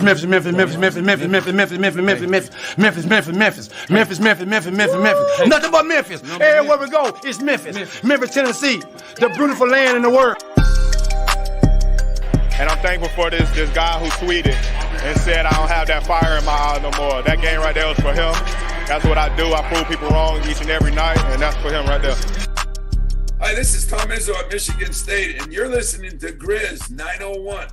Memphis, Memphis, Memphis, Memphis, Memphis, Memphis, Memphis, Memphis, Memphis, Memphis, Memphis, Memphis, Memphis, Memphis, Memphis, Memphis, Memphis, Memphis. Nothing but Memphis. Everywhere we go, it's Memphis. Memphis, Tennessee, the beautiful land in the world. And I'm thankful for this guy who tweeted and said, I don't have that fire in my eye no more. That game right there was for him. That's what I do. I prove people wrong each and every night, and that's for him right there. Hi, this is Tom Izzo at Michigan State, and you're listening to Grizz 901.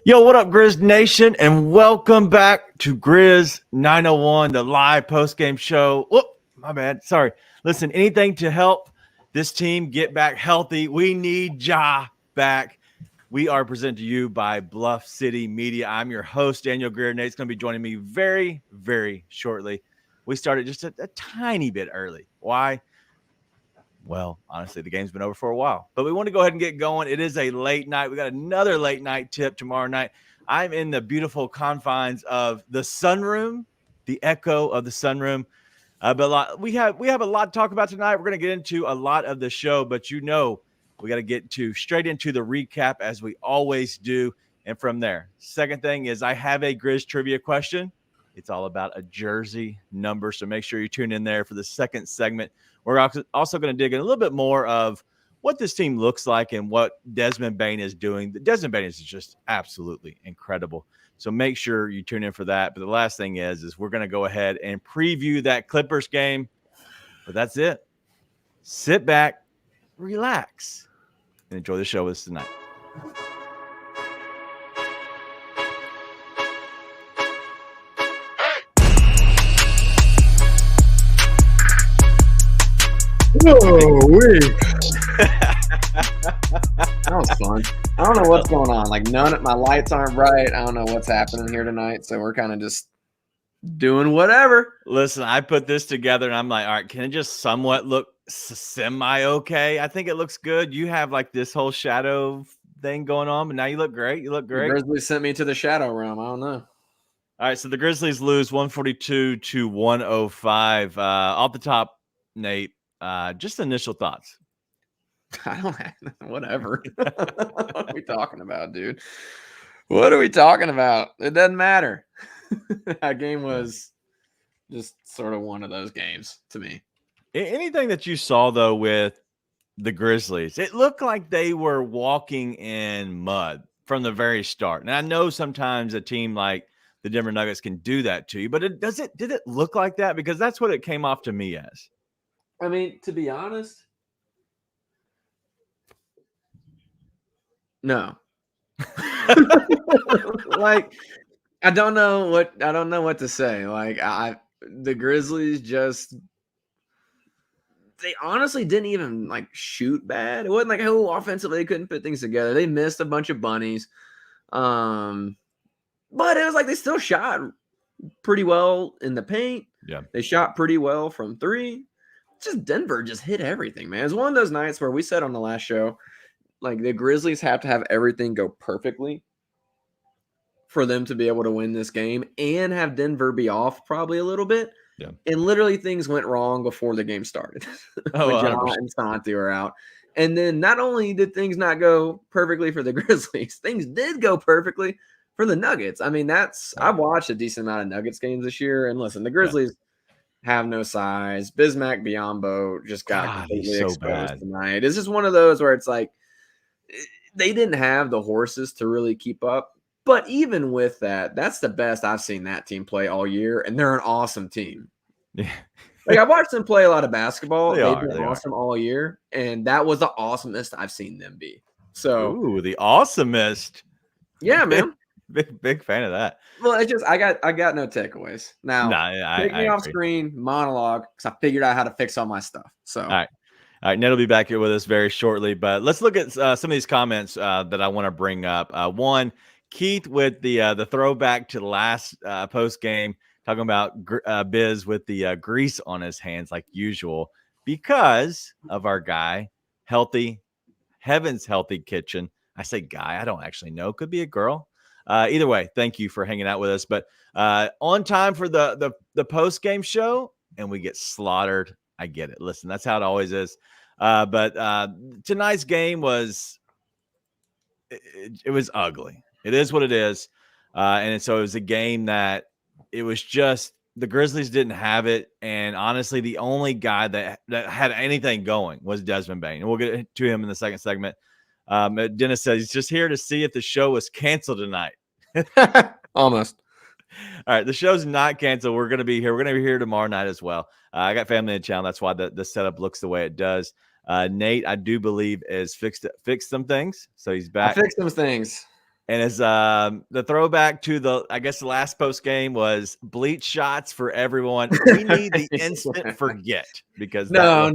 Yo, what up, Grizz Nation, and welcome back to Grizz 901, the live post-game show. Whoop, my bad. Sorry. Listen, anything to help this team get back healthy. We need Ja back. We are presented to you by Bluff City Media. I'm your host, Daniel Greer. Nate's going to be joining me very, very shortly. We started just a tiny bit early. Why? Well, honestly, the game's been over for a while, but we want to go ahead and get going. It is a late night. We got another late night tip tomorrow night. I'm in the beautiful confines of the sunroom, the echo of the sunroom. But we have a lot to talk about tonight. We're going to get into a lot of the show, but we got to get straight into the recap as we always do. And from there, second thing is I have a Grizz Trivia question. It's all about a jersey number. So make sure you tune in there for the second segment. We're also going to dig in a little bit more of what this team looks like and what Desmond Bane is doing. Desmond Bane is just absolutely incredible. So make sure you tune in for that. But the last thing is we're going to go ahead and preview that Clippers game. But that's it. Sit back, relax, and enjoy the show with us tonight. That was fun. I don't know what's going on. Like my lights aren't bright. I don't know what's happening here tonight. So we're kind of just doing whatever. Listen, I put this together and I'm like, all right, can it just somewhat look semi-okay? I think it looks good. You have like this whole shadow thing going on, but now you look great. You look great. The Grizzlies sent me to the shadow realm. I don't know. All right, so the Grizzlies lose 142-105. Off the top, Nate, just initial thoughts. I don't have whatever. What are we talking about, dude? What are we talking about? It doesn't matter. That game was just sort of one of those games to me. Anything that you saw, though, with the Grizzlies, it looked like they were walking in mud from the very start. And I know sometimes a team like the Denver Nuggets can do that to you, but did it look like that? Because that's what it came off to me as. I mean, to be honest, no. Like, I don't know what to say. Like, the Grizzlies they honestly didn't even like shoot bad. It wasn't like offensively they couldn't put things together. They missed a bunch of bunnies. But it was like they still shot pretty well in the paint. Yeah. They shot pretty well from three. Just Denver just hit everything, man. It was one of those nights where we said on the last show, like the Grizzlies have to have everything go perfectly for them to be able to win this game and have Denver be off probably a little bit. Yeah. And literally things went wrong before the game started. Oh, when Ja and Santi were out. And then not only did things not go perfectly for the Grizzlies, things did go perfectly for the Nuggets. I mean, I've watched a decent amount of Nuggets games this year. And listen, the Grizzlies have no size. Bismack Biyombo just got completely exposed tonight. It's just one of those where it's like they didn't have the horses to really keep up. But even with that, that's the best I've seen that team play all year, and they're an awesome team. Yeah. Like, I watched them play a lot of basketball. They've been they awesome all year, and that was the awesomest I've seen them be. So, ooh, the awesomest. Yeah, man. Big fan of that. Well, it's just I got no takeaways. Now, take me off agree. screen, monologue, because I figured out how to fix all my stuff. So, All right, Ned will be back here with us very shortly, but let's look at some of these comments that I want to bring up. One, Keith with the throwback to the last post game, talking about Biz with the grease on his hands like usual because of our guy, Heaven's Healthy Kitchen. I say guy, I don't actually know. Could be a girl. Either way, thank you for hanging out with us. But on time for the post game show, and we get slaughtered. I get it. Listen, that's how it always is. But tonight's game was ugly. It is what it is. And so it was a game that it was just the Grizzlies didn't have it. And honestly, the only guy that had anything going was Desmond Bane. And we'll get to him in the second segment. Dennis says he's just here to see if the show was canceled tonight. Almost. All right, the show's not canceled. We're going to be here. We're going to be here tomorrow night as well. I got family in town. That's why the setup looks the way it does. Nate, I do believe, is fixed some things. So he's back. I fixed some things. And as the throwback to the last post game was bleach shots for everyone. We need the instant forget because no.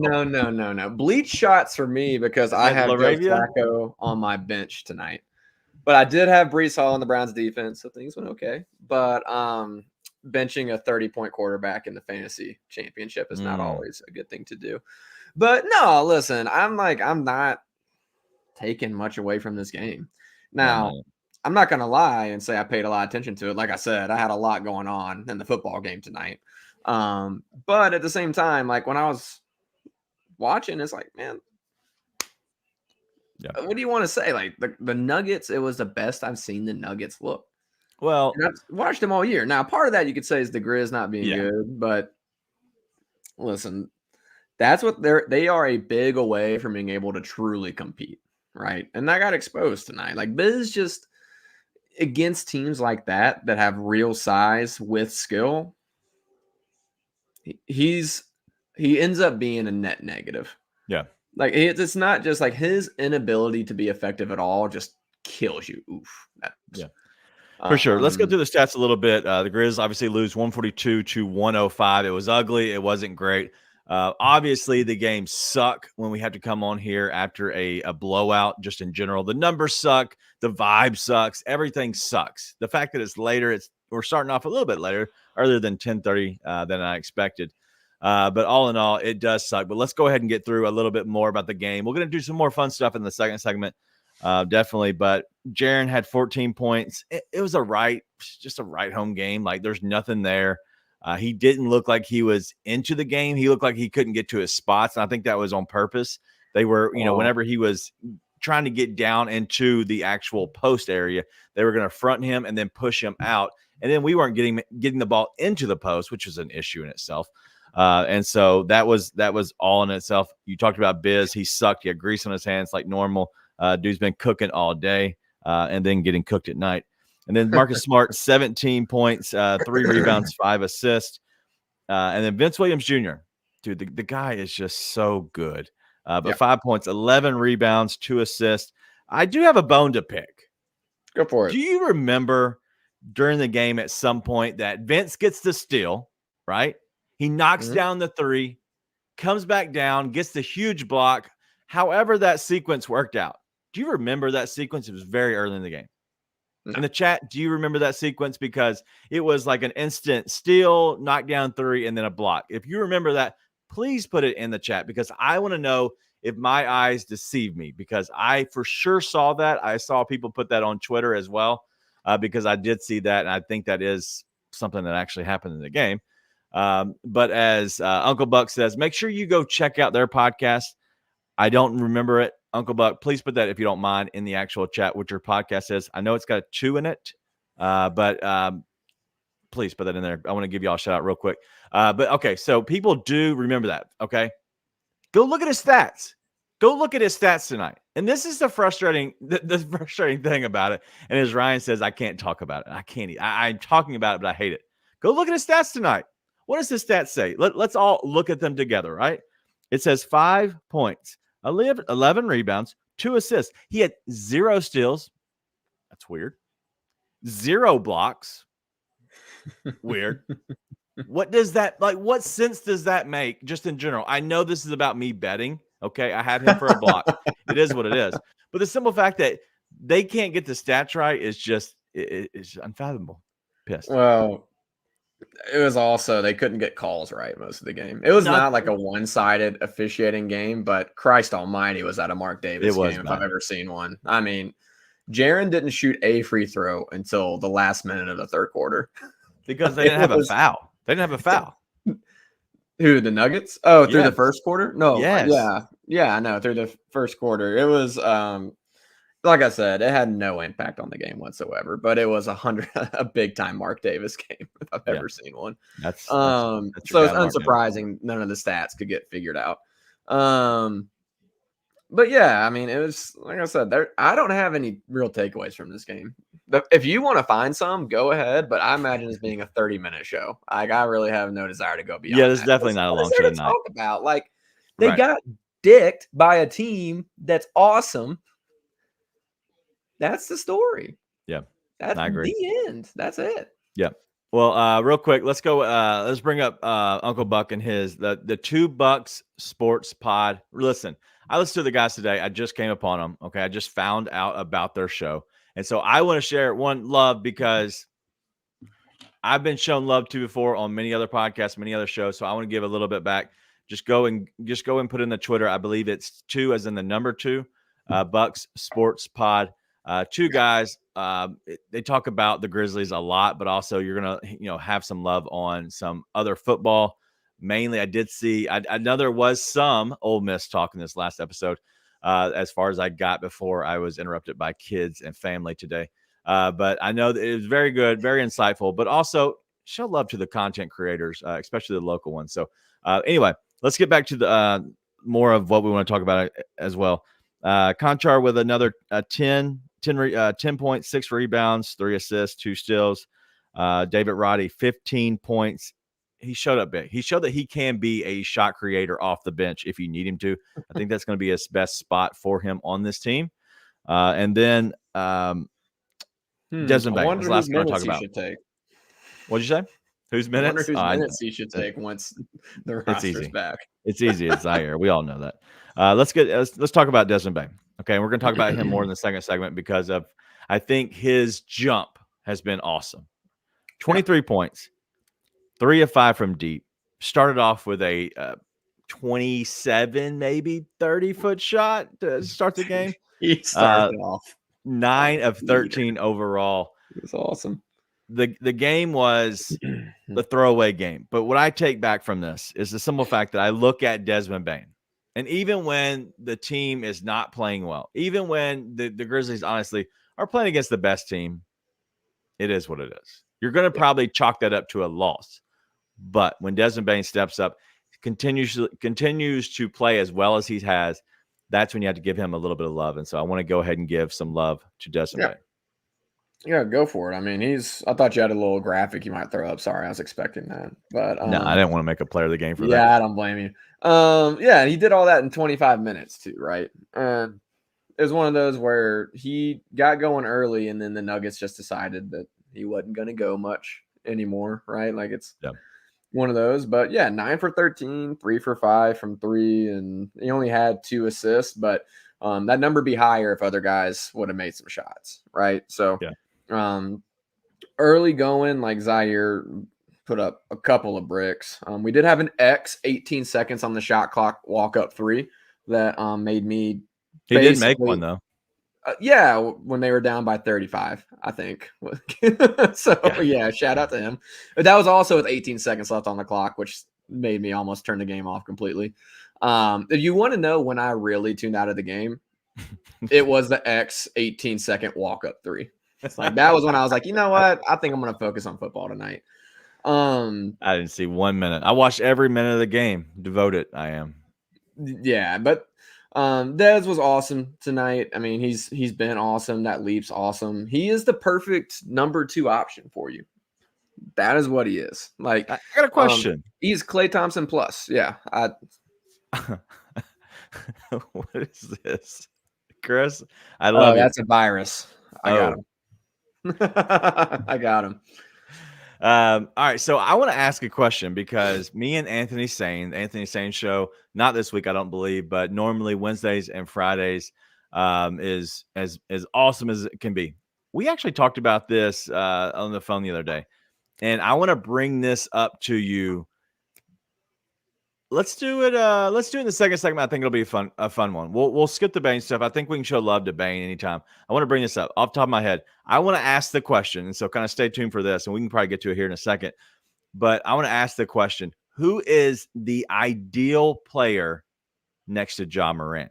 Bleach shots for me because I have Joe Laravia? Flacco on my bench tonight. But I did have Breece Hall on the Browns defense, so things went okay. But benching a 30-point quarterback in the fantasy championship is not always a good thing to do. But no, listen, I'm not taking much away from this game. Now, I'm not going to lie and say I paid a lot of attention to it. Like I said, I had a lot going on in the football game tonight. But at the same time, like when I was watching, it's like, man, what do you want to say? Like the Nuggets, it was the best I've seen the Nuggets look. Well, and I've watched them all year. Now, part of that you could say is the Grizz not being good, but listen, that's what they are a big away from being able to truly compete, right? And that got exposed tonight. Like Biz just against teams like that have real size with skill, he ends up being a net negative. Yeah. Like it's not just like his inability to be effective at all just kills you. Oof. For sure. Let's go through the stats a little bit. The Grizz obviously lose 142 to 105. It was ugly. It wasn't great. Obviously, the games suck when we have to come on here after a blowout. Just in general, the numbers suck. The vibe sucks. Everything sucks. The fact that it's later, we're starting off a little bit later, earlier than 10:30 than I expected. But all in all, it does suck. But let's go ahead and get through a little bit more about the game. We're going to do some more fun stuff in the second segment, definitely. But Jaren had 14 points. It was just a right home game. Like there's nothing there. He didn't look like he was into the game. He looked like he couldn't get to his spots. And I think that was on purpose. They were, whenever he was trying to get down into the actual post area, they were going to front him and then push him out. And then we weren't getting the ball into the post, which was an issue in itself. And so that was all in itself. You talked about Biz. He sucked. He had grease on his hands like normal. Dude's been cooking all day and then getting cooked at night. And then Marcus Smart, 17 points, 3 rebounds, 5 assists. And then Vince Williams Jr., dude, the guy is just so good. But 5 points, 11 rebounds, 2 assists. I do have a bone to pick. Go for it. Do you remember during the game at some point that Vince gets the steal, right? He knocks down the 3, comes back down, gets the huge block. However that sequence worked out. Do you remember that sequence? It was very early in the game. No. In the chat, do you remember that sequence? Because it was like an instant steal, knockdown 3, and then a block. If you remember that, please put it in the chat because I want to know if my eyes deceive me because I for sure saw that. I saw people put that on Twitter as well because I did see that, and I think that is something that actually happened in the game. But as Uncle Buck says, make sure you go check out their podcast. I don't remember it. Uncle Buck, please put that, if you don't mind, in the actual chat, what your podcast is. I know it's got a 2 in it, but please put that in there. I want to give you all a shout out real quick. But okay, so people do remember that, okay? Go look at his stats. Go look at his stats tonight. And this is the frustrating thing about it. And as Ryan says, I can't talk about it. I can't. I'm talking about it, but I hate it. Go look at his stats tonight. What does his stats say? Let's all look at them together, right? It says 5 points, 11 rebounds, 2 assists. He had 0 steals. That's weird. 0 blocks. Weird. What does that, like, what sense does that make just in general? I know this is about me betting. Okay. I had him for a block. It is what it is. But the simple fact that they can't get the stats right is just, it's unfathomable. Pissed. Well, it was also, they couldn't get calls right most of the game. It was not like a one-sided officiating game, but Christ almighty was that a Mark Davis game if I've ever seen one. I mean, Jaren didn't shoot a free throw until the last minute of the third quarter. Because they didn't have a foul. They didn't have a foul. Who, the Nuggets? Oh, through the first quarter? No. Yes. Yeah, I know, through the first quarter. It was like I said, it had no impact on the game whatsoever, but it was a big time Mark Davis game if I've ever seen one. That's So your it's guy, Mark Davis. unsurprising none of the stats could get figured out. But yeah, I mean, it was like I said, I don't have any real takeaways from this game. If you want to find some, go ahead. But I imagine this being a 30-minute show. Like, I really have no desire to go beyond. Yeah, this is that. definitely not a long show tonight. Talk about like they got dicked by a team that's awesome. That's the story. Yeah, that's I agree. The end. That's it. Yeah. Well, real quick, let's go. Let's bring up Uncle Buck and the 2 Bucks Sports Pod. Listen, I listened to the guys today. I just came upon them. Okay, I just found out about their show, and so I want to share one love because I've been shown love to before on many other podcasts, many other shows. So I want to give a little bit back. Just go and put in the Twitter. I believe it's 2 as in the number 2, Bucks Sports Pod. 2 guys. They talk about the Grizzlies a lot, but also you're gonna have some love on some other football. Mainly, I did see. I know there was some Ole Miss talk in this last episode. As far as I got before I was interrupted by kids and family today. But I know that it was very good, very insightful, but also show love to the content creators, especially the local ones. So anyway, let's get back to the more of what we want to talk about as well. Conchar with another 10 points, 6 rebounds, 3 assists, 2 steals. David Roddy, 15 points. He showed up big. He showed that he can be a shot creator off the bench if you need him to. I think that's going to be his best spot for him on this team. And then Desmond Bain was the last one to talk about. What'd you say? Whose minutes? I wonder whose minutes he should take once the roster's back. It's easy. It's Zaire. We all know that. Let's talk about Desmond Bain. Okay, we're going to talk about him more in the second segment because I think his jump has been awesome. 23 points, 3 of 5 from deep. Started off with a 27, maybe 30-foot shot to start the game. He started off 9 of 13 overall. It was awesome. The game was the throwaway game. But what I take back from this is the simple fact that I look at Desmond Bain. And even when the team is not playing well, even when the Grizzlies honestly are playing against the best team, it is what it is. You're going to probably chalk that up to a loss. But when Desmond Bain steps up, continues to play as well as he has, that's when you have to give him a little bit of love. And so I want to go ahead and give some love to Desmond Bain. Yeah, go for it. I mean, I thought you had a little graphic you might throw up. Sorry, I was expecting that. But no, I didn't want to make a player of the game for that. Yeah, I don't blame you. Yeah, he did all that in 25 minutes too, right? And it was one of those where he got going early and then the Nuggets just decided that he wasn't going to go much anymore, right? Like it's one of those. But yeah, 9 for 13, 3 for 5 from 3, and he only had 2 assists, but that number be higher if other guys would have made some shots, right? So early going, like Zaire put up a couple of bricks. We did have an 18 seconds on the shot clock walk up 3 that made me. He did make one though. Yeah, when they were down by 35, I think. So yeah, shout out to him. But that was also with 18 seconds left on the clock, which made me almost turn the game off completely. If you want to know when I really tuned out of the game, it was the 18-second walk up 3. It's like that was when I was like, you know what? I think I'm going to focus on football tonight. I didn't see 1 minute. I watched every minute of the game. Devoted, I am. Yeah, but Dez was awesome tonight. I mean, he's been awesome. That leap's awesome. He is the perfect number 2 option for you. That is what he is. Like, I got a question. He's Klay Thompson plus. Yeah. What is this, Chris? I love that's a virus. I got him. I got him. All right, so I want to ask a question because me and Anthony Sane show, not this week, I don't believe, but normally Wednesdays and Fridays is as awesome as it can be. We actually talked about this on the phone the other day, and I want to bring this up to you. Let's do it. Let's do it in the second segment. I think it'll be a fun one. We'll skip the Bain stuff. I think we can show love to Bain anytime. I want to bring this up off the top of my head. I want to ask the question, and so kind of stay tuned for this, and we can probably get to it here in a second. But I want to ask the question: who is the ideal player next to Ja Morant?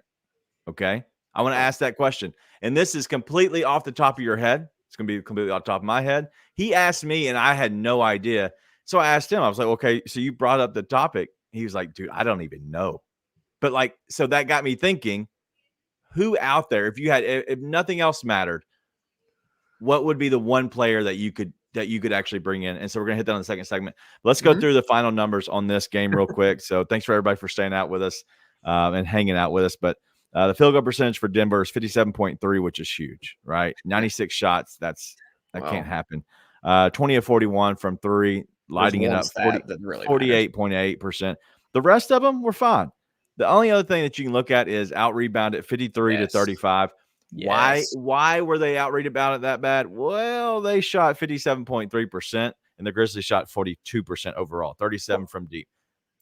Okay, I want to ask that question. And this is completely off the top of your head. It's going to be completely off the top of my head. He asked me, and I had no idea. So I asked him, I was like, okay, so you brought up the topic. He was like, dude, I don't even know. But like, so that got me thinking, who out there, if nothing else mattered, what would be the one player that you could actually bring in? And so we're going to hit that on the second segment. Let's go through the final numbers on this game real quick. So thanks for everybody for staying out with us and hanging out with us. But the field goal percentage for Denver is 57.3, which is huge, right? 96 shots. That can't happen. 20 of 41 from three, lighting it up, 48.8%. The rest of them were fine. The only other thing that you can look at is out rebound at 53 to 35. Yes. Why were they out rebounded that bad? Well, they shot 57.3%, and the Grizzlies shot 42% overall, 37 from deep.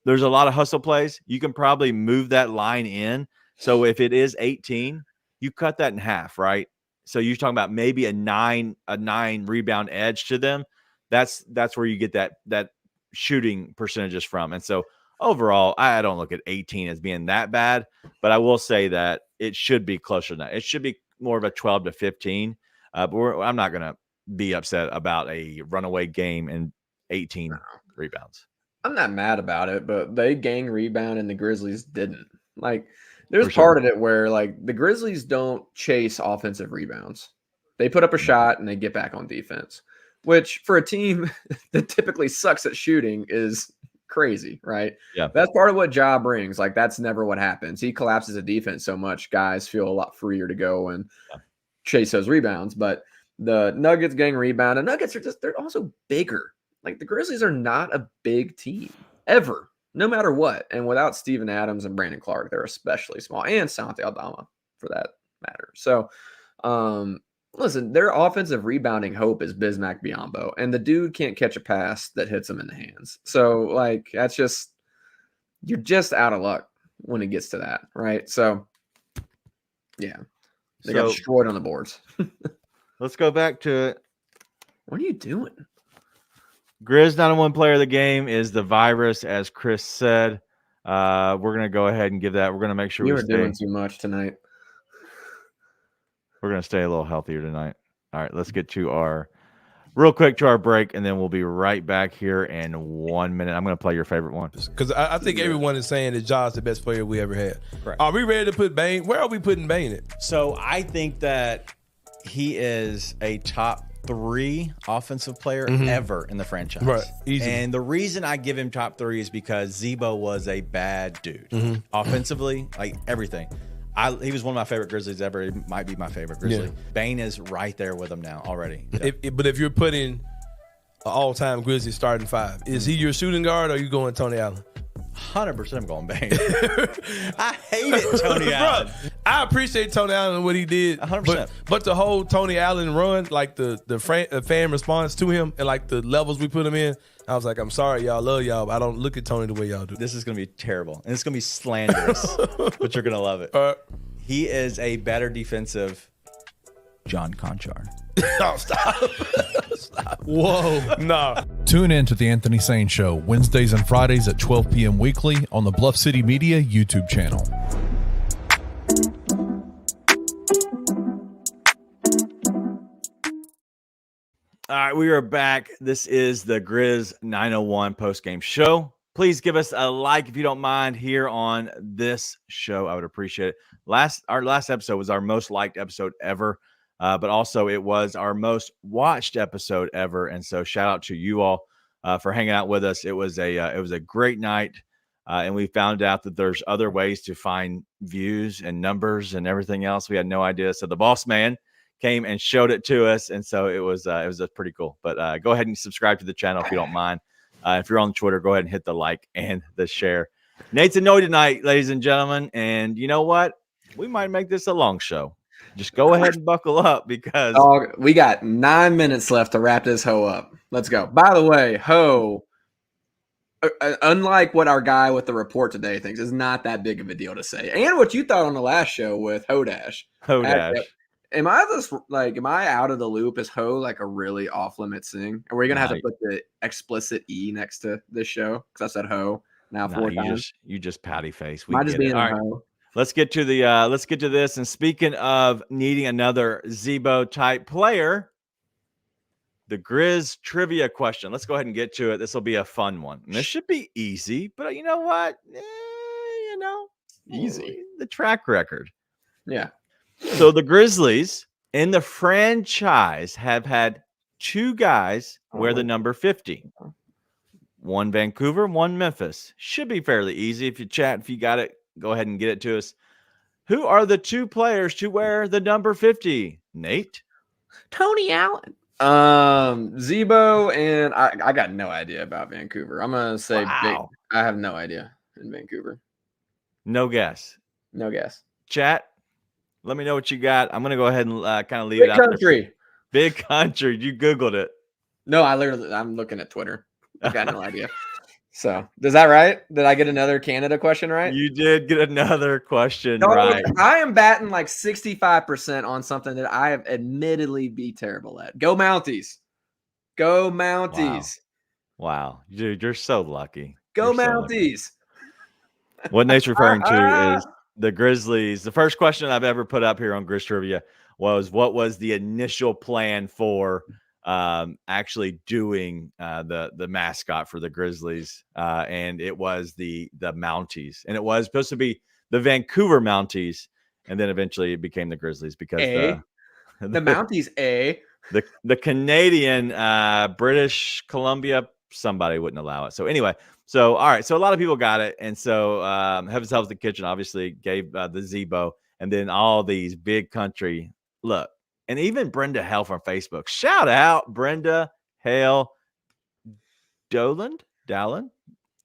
There's a lot of hustle plays. You can probably move that line in. So if it is 18, you cut that in half, right? So you're talking about maybe a nine rebound edge to them. That's where you get that shooting percentages from. And so overall, I don't look at 18 as being that bad, but I will say that it should be closer than that. It should be more of a 12 to 15. But I'm not going to be upset about a runaway game and 18 rebounds. I'm not mad about it, but they gang rebound and the Grizzlies didn't. Like, there's part of it where, like, the Grizzlies don't chase offensive rebounds. They put up a shot and they get back on defense, which for a team that typically sucks at shooting is crazy, right? Yeah. That's part of what Ja brings. Like, that's never what happens. He collapses a defense so much, guys feel a lot freer to go and chase those rebounds. But the Nuggets gang rebound, and Nuggets they're also bigger. Like, the Grizzlies are not a big team ever, no matter what. And without Steven Adams and Brandon Clark, they're especially small, and Santi Aldama for that matter. So, listen, their offensive rebounding hope is Bismack Biyombo, and the dude can't catch a pass that hits him in the hands. So, like, you're just out of luck when it gets to that, right? So, yeah, they got destroyed on the boards. Let's go back to it. What are you doing? Grizz 901 player of the game is the virus, as Chris said. We're going to go ahead and give that. We're going to make sure we were doing too much tonight. We're going to stay a little healthier tonight. All right, let's get to our break, and then we'll be right back here in 1 minute. I'm going to play your favorite one. Because I think everyone is saying that Ja's the best player we ever had. Correct. Are we ready to put Bane? Where are we putting Bane at? So I think that he is a top 3 offensive player ever in the franchise. Right. Easy. And the reason I give him top 3 is because Zebo was a bad dude. Offensively, like everything. He was one of my favorite Grizzlies ever. He might be my favorite Grizzly. Yeah. Bane is right there with him now already. Yeah. But if you're putting an all-time Grizzly starting 5, is he your shooting guard or are you going Tony Allen? 100% I'm going Bane. I hated Tony Allen. I appreciate Tony Allen and what he did. 100%. But the whole Tony Allen run, like the fan response to him and like the levels we put him in, I was like, I'm sorry, y'all, love y'all, but I don't look at Tony the way y'all do. This is going to be terrible. And it's going to be slanderous, but you're going to love it. He is a better defensive John Conchar. Oh, stop. Stop. Whoa. No. Tune in to The Anthony Sane Show, Wednesdays and Fridays at 12 p.m. weekly on the Bluff City Media YouTube channel. All right, we are back. This is the Grizz 901 postgame show. Please give us a like if you don't mind here on this show. I would appreciate it. Our last episode was our most liked episode ever. But also it was our most watched episode ever. And so shout out to you all for hanging out with us. It was a great night. And we found out that there's other ways to find views and numbers and everything else. We had no idea. So the boss man came and showed it to us. And so it was pretty cool. But go ahead and subscribe to the channel if you don't mind. If you're on Twitter, go ahead and hit the like and the share. Nate's annoyed tonight, ladies and gentlemen. And you know what? We might make this a long show. Just go ahead and buckle up because we got 9 minutes left to wrap this hoe up. Let's go. By the way, hoe, unlike what our guy with the report today thinks, is not that big of a deal to say. And what you thought on the last show with Hodash. Am I out of the loop? Is Ho like a really off limits thing? And we're gonna have to put the explicit E next to this show because I said Ho now 4 times. You just patty face. Am I just being a Ho? Let's get to this. And speaking of needing another Zebo type player, the Grizz trivia question. Let's go ahead and get to it. This will be a fun one. And this should be easy, but you know what? Easy. The track record. Yeah. So the Grizzlies in the franchise have had 2 guys wear the number 50. One Vancouver, one Memphis. Should be fairly easy. If you got it, go ahead and get it to us. Who are the 2 players to wear the number 50? Nate? Tony Allen. Zebo, and I got no idea about Vancouver. I'm gonna say Wow. I have no idea in Vancouver. No guess. No guess. Chat, let me know what you got. I'm gonna go ahead and kind of leave it out. Country. Big country. You Googled it. No, I'm looking at Twitter. I got no idea. So, is that right? Did I get another Canada question right? You did get another question right. I am batting like 65% on something that I have admittedly be terrible at. Go Mounties. Go Mounties. Wow. Dude, you're so lucky. Go You're so lucky. Mounties. What Nate's referring to is the Grizzlies. The first question I've ever put up here on Grizz Trivia was, what was the initial plan for actually doing the mascot for the Grizzlies? And it was the Mounties. And it was supposed to be the Vancouver Mounties. And then eventually it became the Grizzlies because the Mounties, the Canadian, British Columbia, somebody wouldn't allow it. So anyway, all right. So a lot of people got it. And so Heaven's Helps the Kitchen obviously gave the Zebo, and then all these big country. Look, and even Brenda Hale from Facebook. Shout out Brenda Hale Dowland.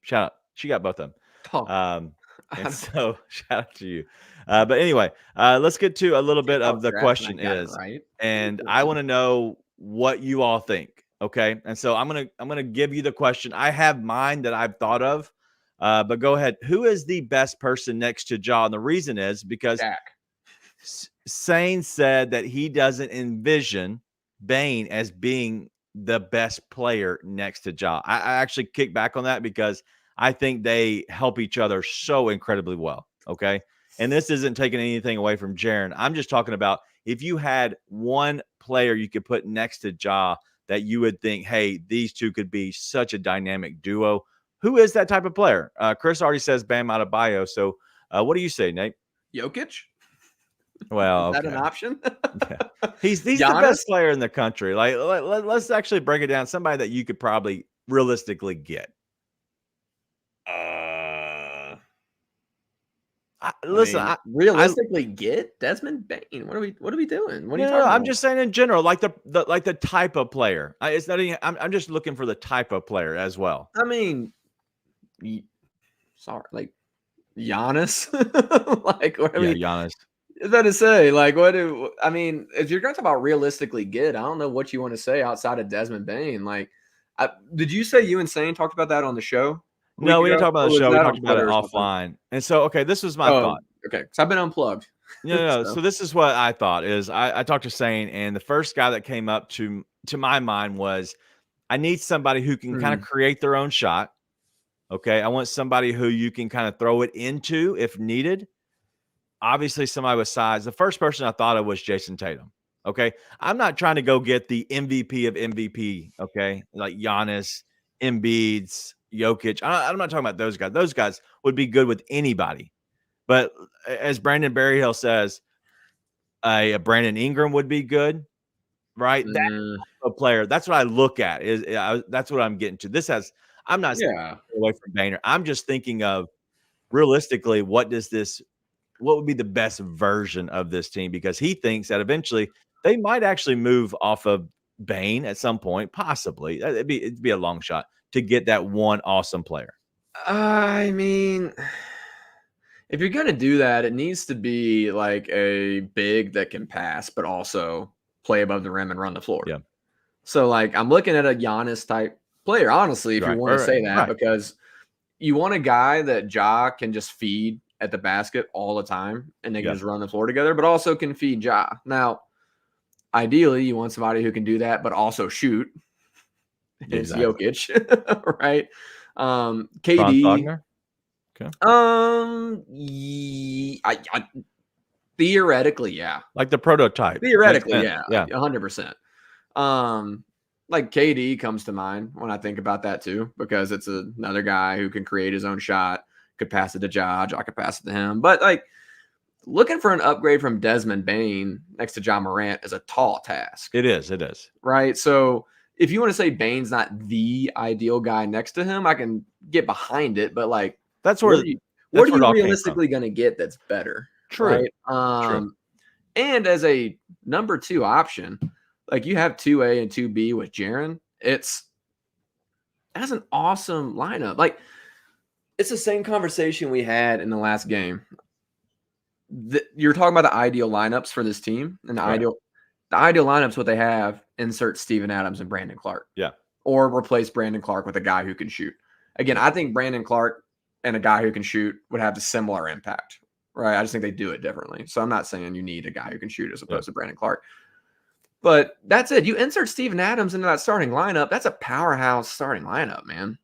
Shout out. She got both of them. And so shout out to you. But anyway, let's get to a little bit of the question is, and I want to know what you all think. Okay. And so I'm gonna give you the question. I have mine that I've thought of. But go ahead. Who is the best person next to Ja? And the reason is because Sane said that he doesn't envision Bane as being the best player next to Ja. I actually kick back on that because I think they help each other so incredibly well. Okay. And this isn't taking anything away from Jaren. I'm just talking about if you had one player you could put next to Ja that you would think, hey, these two could be such a dynamic duo. Who is that type of player? Chris already says Bam Adebayo. So what do you say, Nate? Jokic? Well, is that an option? Yeah. He's the best player in the country. Like, let's actually break it down. Somebody that you could probably realistically get. Realistically get Desmond Bane. What are we doing? What are you talking about? I'm just saying in general, like the type of player. It's not even, I'm just looking for the type of player as well. I mean, sorry, like Giannis. Like what? Giannis. Is that to say? Like what? I mean, if you're going to talk about realistically get, I don't know what you want to say outside of Desmond Bane. Like, did you say you and Sane talked about that on the show? No, we didn't talk about the show. We talked about it offline. And so, okay, this was my thought. Okay, so I've been unplugged. No. So this is what I thought is I talked to Sane, and the first guy that came up to my mind was I need somebody who can kind of create their own shot. Okay, I want somebody who you can kind of throw it into if needed. Obviously, somebody with size. The first person I thought of was Jason Tatum. Okay, I'm not trying to go get the MVP of MVP. Okay, like Giannis, Embiid's, Jokic. I'm not talking about those guys. Those guys would be good with anybody. But as Brandon Berryhill says, a Brandon Ingram would be good, right? That's a player. That's what I look at. That's what I'm getting to. I'm not away from Boehner. I'm just thinking of realistically, what would be the best version of this team? Because he thinks that eventually they might actually move off of Bane at some point, possibly. It'd be a long shot to get that one awesome player. I mean, if you're going to do that, it needs to be like a big that can pass, but also play above the rim and run the floor. Yeah. So, like, I'm looking at a Giannis type player, honestly, if you want to say that, because you want a guy that Ja can just feed at the basket all the time and they can just run the floor together, but also can feed Ja. Now, ideally, you want somebody who can do that, but also shoot. It's Jokic, right? KD. Theoretically, yeah. Like the prototype. Theoretically, Makes yeah. sense. 100%. Like KD comes to mind when I think about that too, because it's another guy who can create his own shot, could pass it to Ja could pass it to him. But like looking for an upgrade from Desmond Bane next to John Morant is a tall task. It is. Right? So if you want to say Bane's not the ideal guy next to him, I can get behind it, but like That's where what are you realistically going to get that's better? True. Right? True. And as a number 2 option, like you have 2A and 2B with Jaren, that's an awesome lineup. Like it's the same conversation we had in the last game. You're talking about the ideal lineups for this team, and the ideal lineups, what they have, insert Steven Adams and Brandon Clark. Yeah. Or replace Brandon Clark with a guy who can shoot. Again, I think Brandon Clark and a guy who can shoot would have a similar impact, right? I just think they do it differently. So I'm not saying you need a guy who can shoot as opposed to Brandon Clark. But that's it. You insert Steven Adams into that starting lineup, that's a powerhouse starting lineup, man.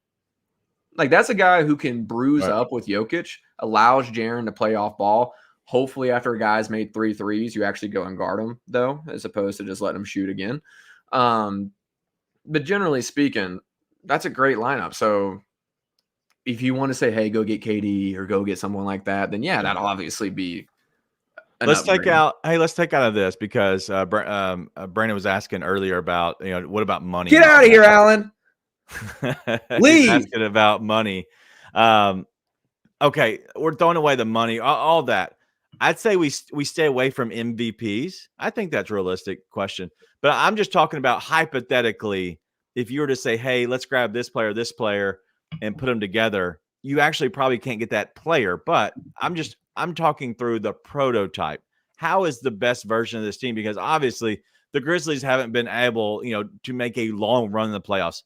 Like that's a guy who can bruise up with Jokic, allows Jaren to play off ball. Hopefully after a guy's made 3 threes, you actually go and guard him, though, as opposed to just letting him shoot again. But generally speaking, that's a great lineup. So if you want to say, hey, go get KD or go get someone like that, then yeah, that'll obviously be let's take out of this because Brandon was asking earlier about, what about money? Get out of here, Alan. Leave. Asking about money. Okay, we're throwing away the money, all that. I'd say we stay away from MVPs. I think that's a realistic question. But I'm just talking about hypothetically, if you were to say, hey, let's grab this player, and put them together, you actually probably can't get that player. But I'm talking through the prototype. How is the best version of this team? Because obviously the Grizzlies haven't been able, to make a long run in the playoffs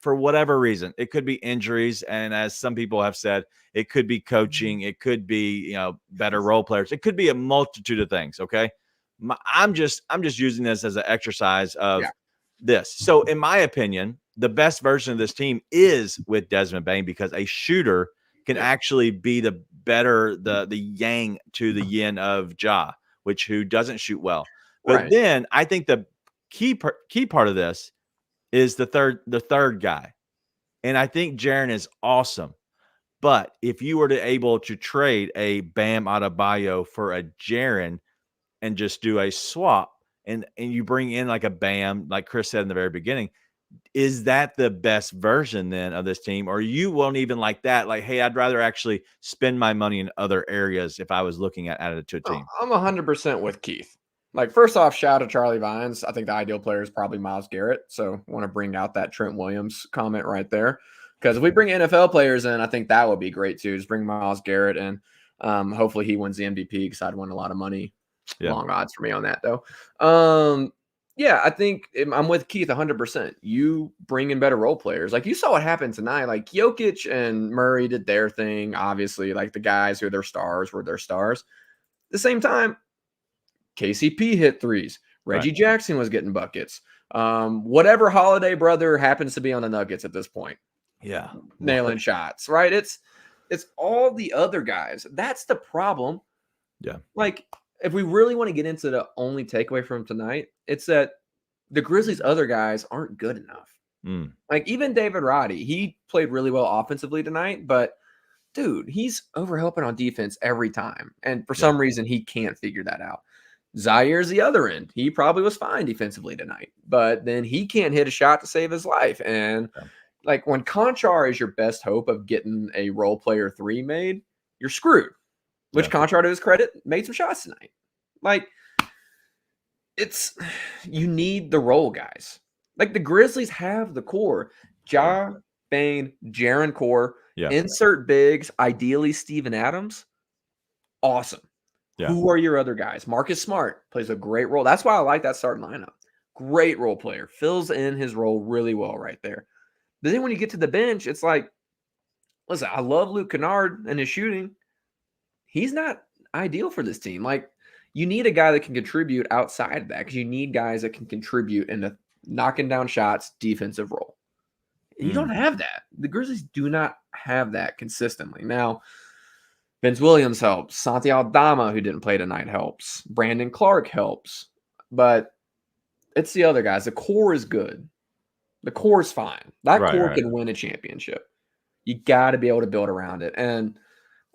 for whatever reason. It could be injuries. And as some people have said, it could be coaching. It could be, better role players. It could be a multitude of things. Okay. I'm just using this as an exercise of this. So in my opinion, the best version of this team is with Desmond Bane, because a shooter can actually be the yang to the yin of Ja, who doesn't shoot well. But then I think the key part of this is the third guy. And I think Jaren is awesome. But if you were able to trade a Bam Adebayo for a Jaren and just do a swap and you bring in like a Bam, like Chris said in the very beginning, is that the best version then of this team? Or you won't even like that? Like, hey, I'd rather actually spend my money in other areas if I was looking at it to a team. I'm 100% with Keith. Like, first off, shout out to Charlie Vines. I think the ideal player is probably Myles Garrett. So I want to bring out that Trent Williams comment right there. Because if we bring NFL players in, I think that would be great too. Just bring Myles Garrett in. Hopefully he wins the MVP because I'd win a lot of money. Yeah. Long odds for me on that though. Yeah, I think I'm with Keith 100%. You bring in better role players. Like you saw what happened tonight. Like Jokic and Murray did their thing. Obviously, like the guys who are their stars were their stars. At the same time, KCP hit threes. Reggie Jackson was getting buckets. Whatever Holiday brother happens to be on the Nuggets at this point. Yeah. Nailing shots, right? It's all the other guys. That's the problem. Yeah. Like if we really want to get into the only takeaway from tonight, it's that the Grizzlies' other guys aren't good enough. Like even David Roddy, he played really well offensively tonight, but dude, he's overhelping on defense every time. And for some reason, he can't figure that out. Zaire's the other end. He probably was fine defensively tonight, but then he can't hit a shot to save his life. And like when Conchar is your best hope of getting a role player 3 made, you're screwed. Which Conchar, to his credit, made some shots tonight. Like you need the role guys. Like the Grizzlies have the core. Ja, Bane, Jaren core. Insert bigs, ideally Steven Adams. Awesome. Yeah. Who are your other guys? Marcus Smart plays a great role. That's why I like that starting lineup. Great role player. Fills in his role really well right there. But then when you get to the bench, it's like, listen, I love Luke Kennard and his shooting. He's not ideal for this team. Like, you need a guy that can contribute outside of that because you need guys that can contribute in the knocking down shots defensive role. You don't have that. The Grizzlies do not have that consistently. Now, Vince Williams helps. Santi Aldama, who didn't play tonight, helps. Brandon Clark helps. But it's the other guys. The core is good. The core is fine. That core can win a championship. You got to be able to build around it. And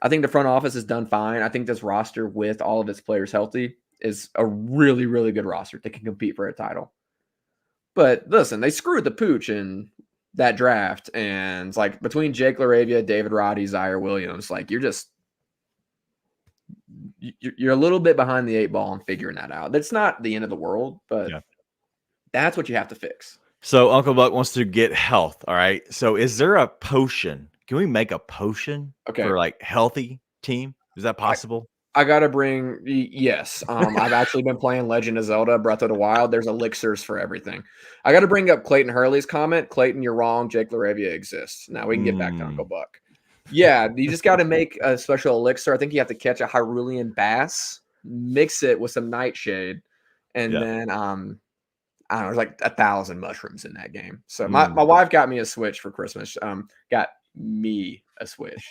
I think the front office has done fine. I think this roster with all of its players healthy is a really, really good roster that can compete for a title. But listen, they screwed the pooch in that draft. And it's like between Jake LaRavia, David Roddy, Zaire Williams, like you're a little bit behind the 8 ball and figuring that out. That's not the end of the world, but that's what you have to fix. So Uncle Buck wants to get health. All right. So is there a potion? Can we make a potion for like healthy team? Is that possible? I got to bring, yes. I've actually been playing Legend of Zelda, Breath of the Wild. There's elixirs for everything. I got to bring up Clayton Hurley's comment. Clayton, you're wrong. Jake LaRavia exists. Now we can get back to Uncle Buck. Yeah, you just got to make a special elixir. I think you have to catch a Hyrulean bass, mix it with some nightshade, and then I don't know, there's like 1,000 mushrooms in that game. So my wife got me a Switch for Christmas. Got me a Switch.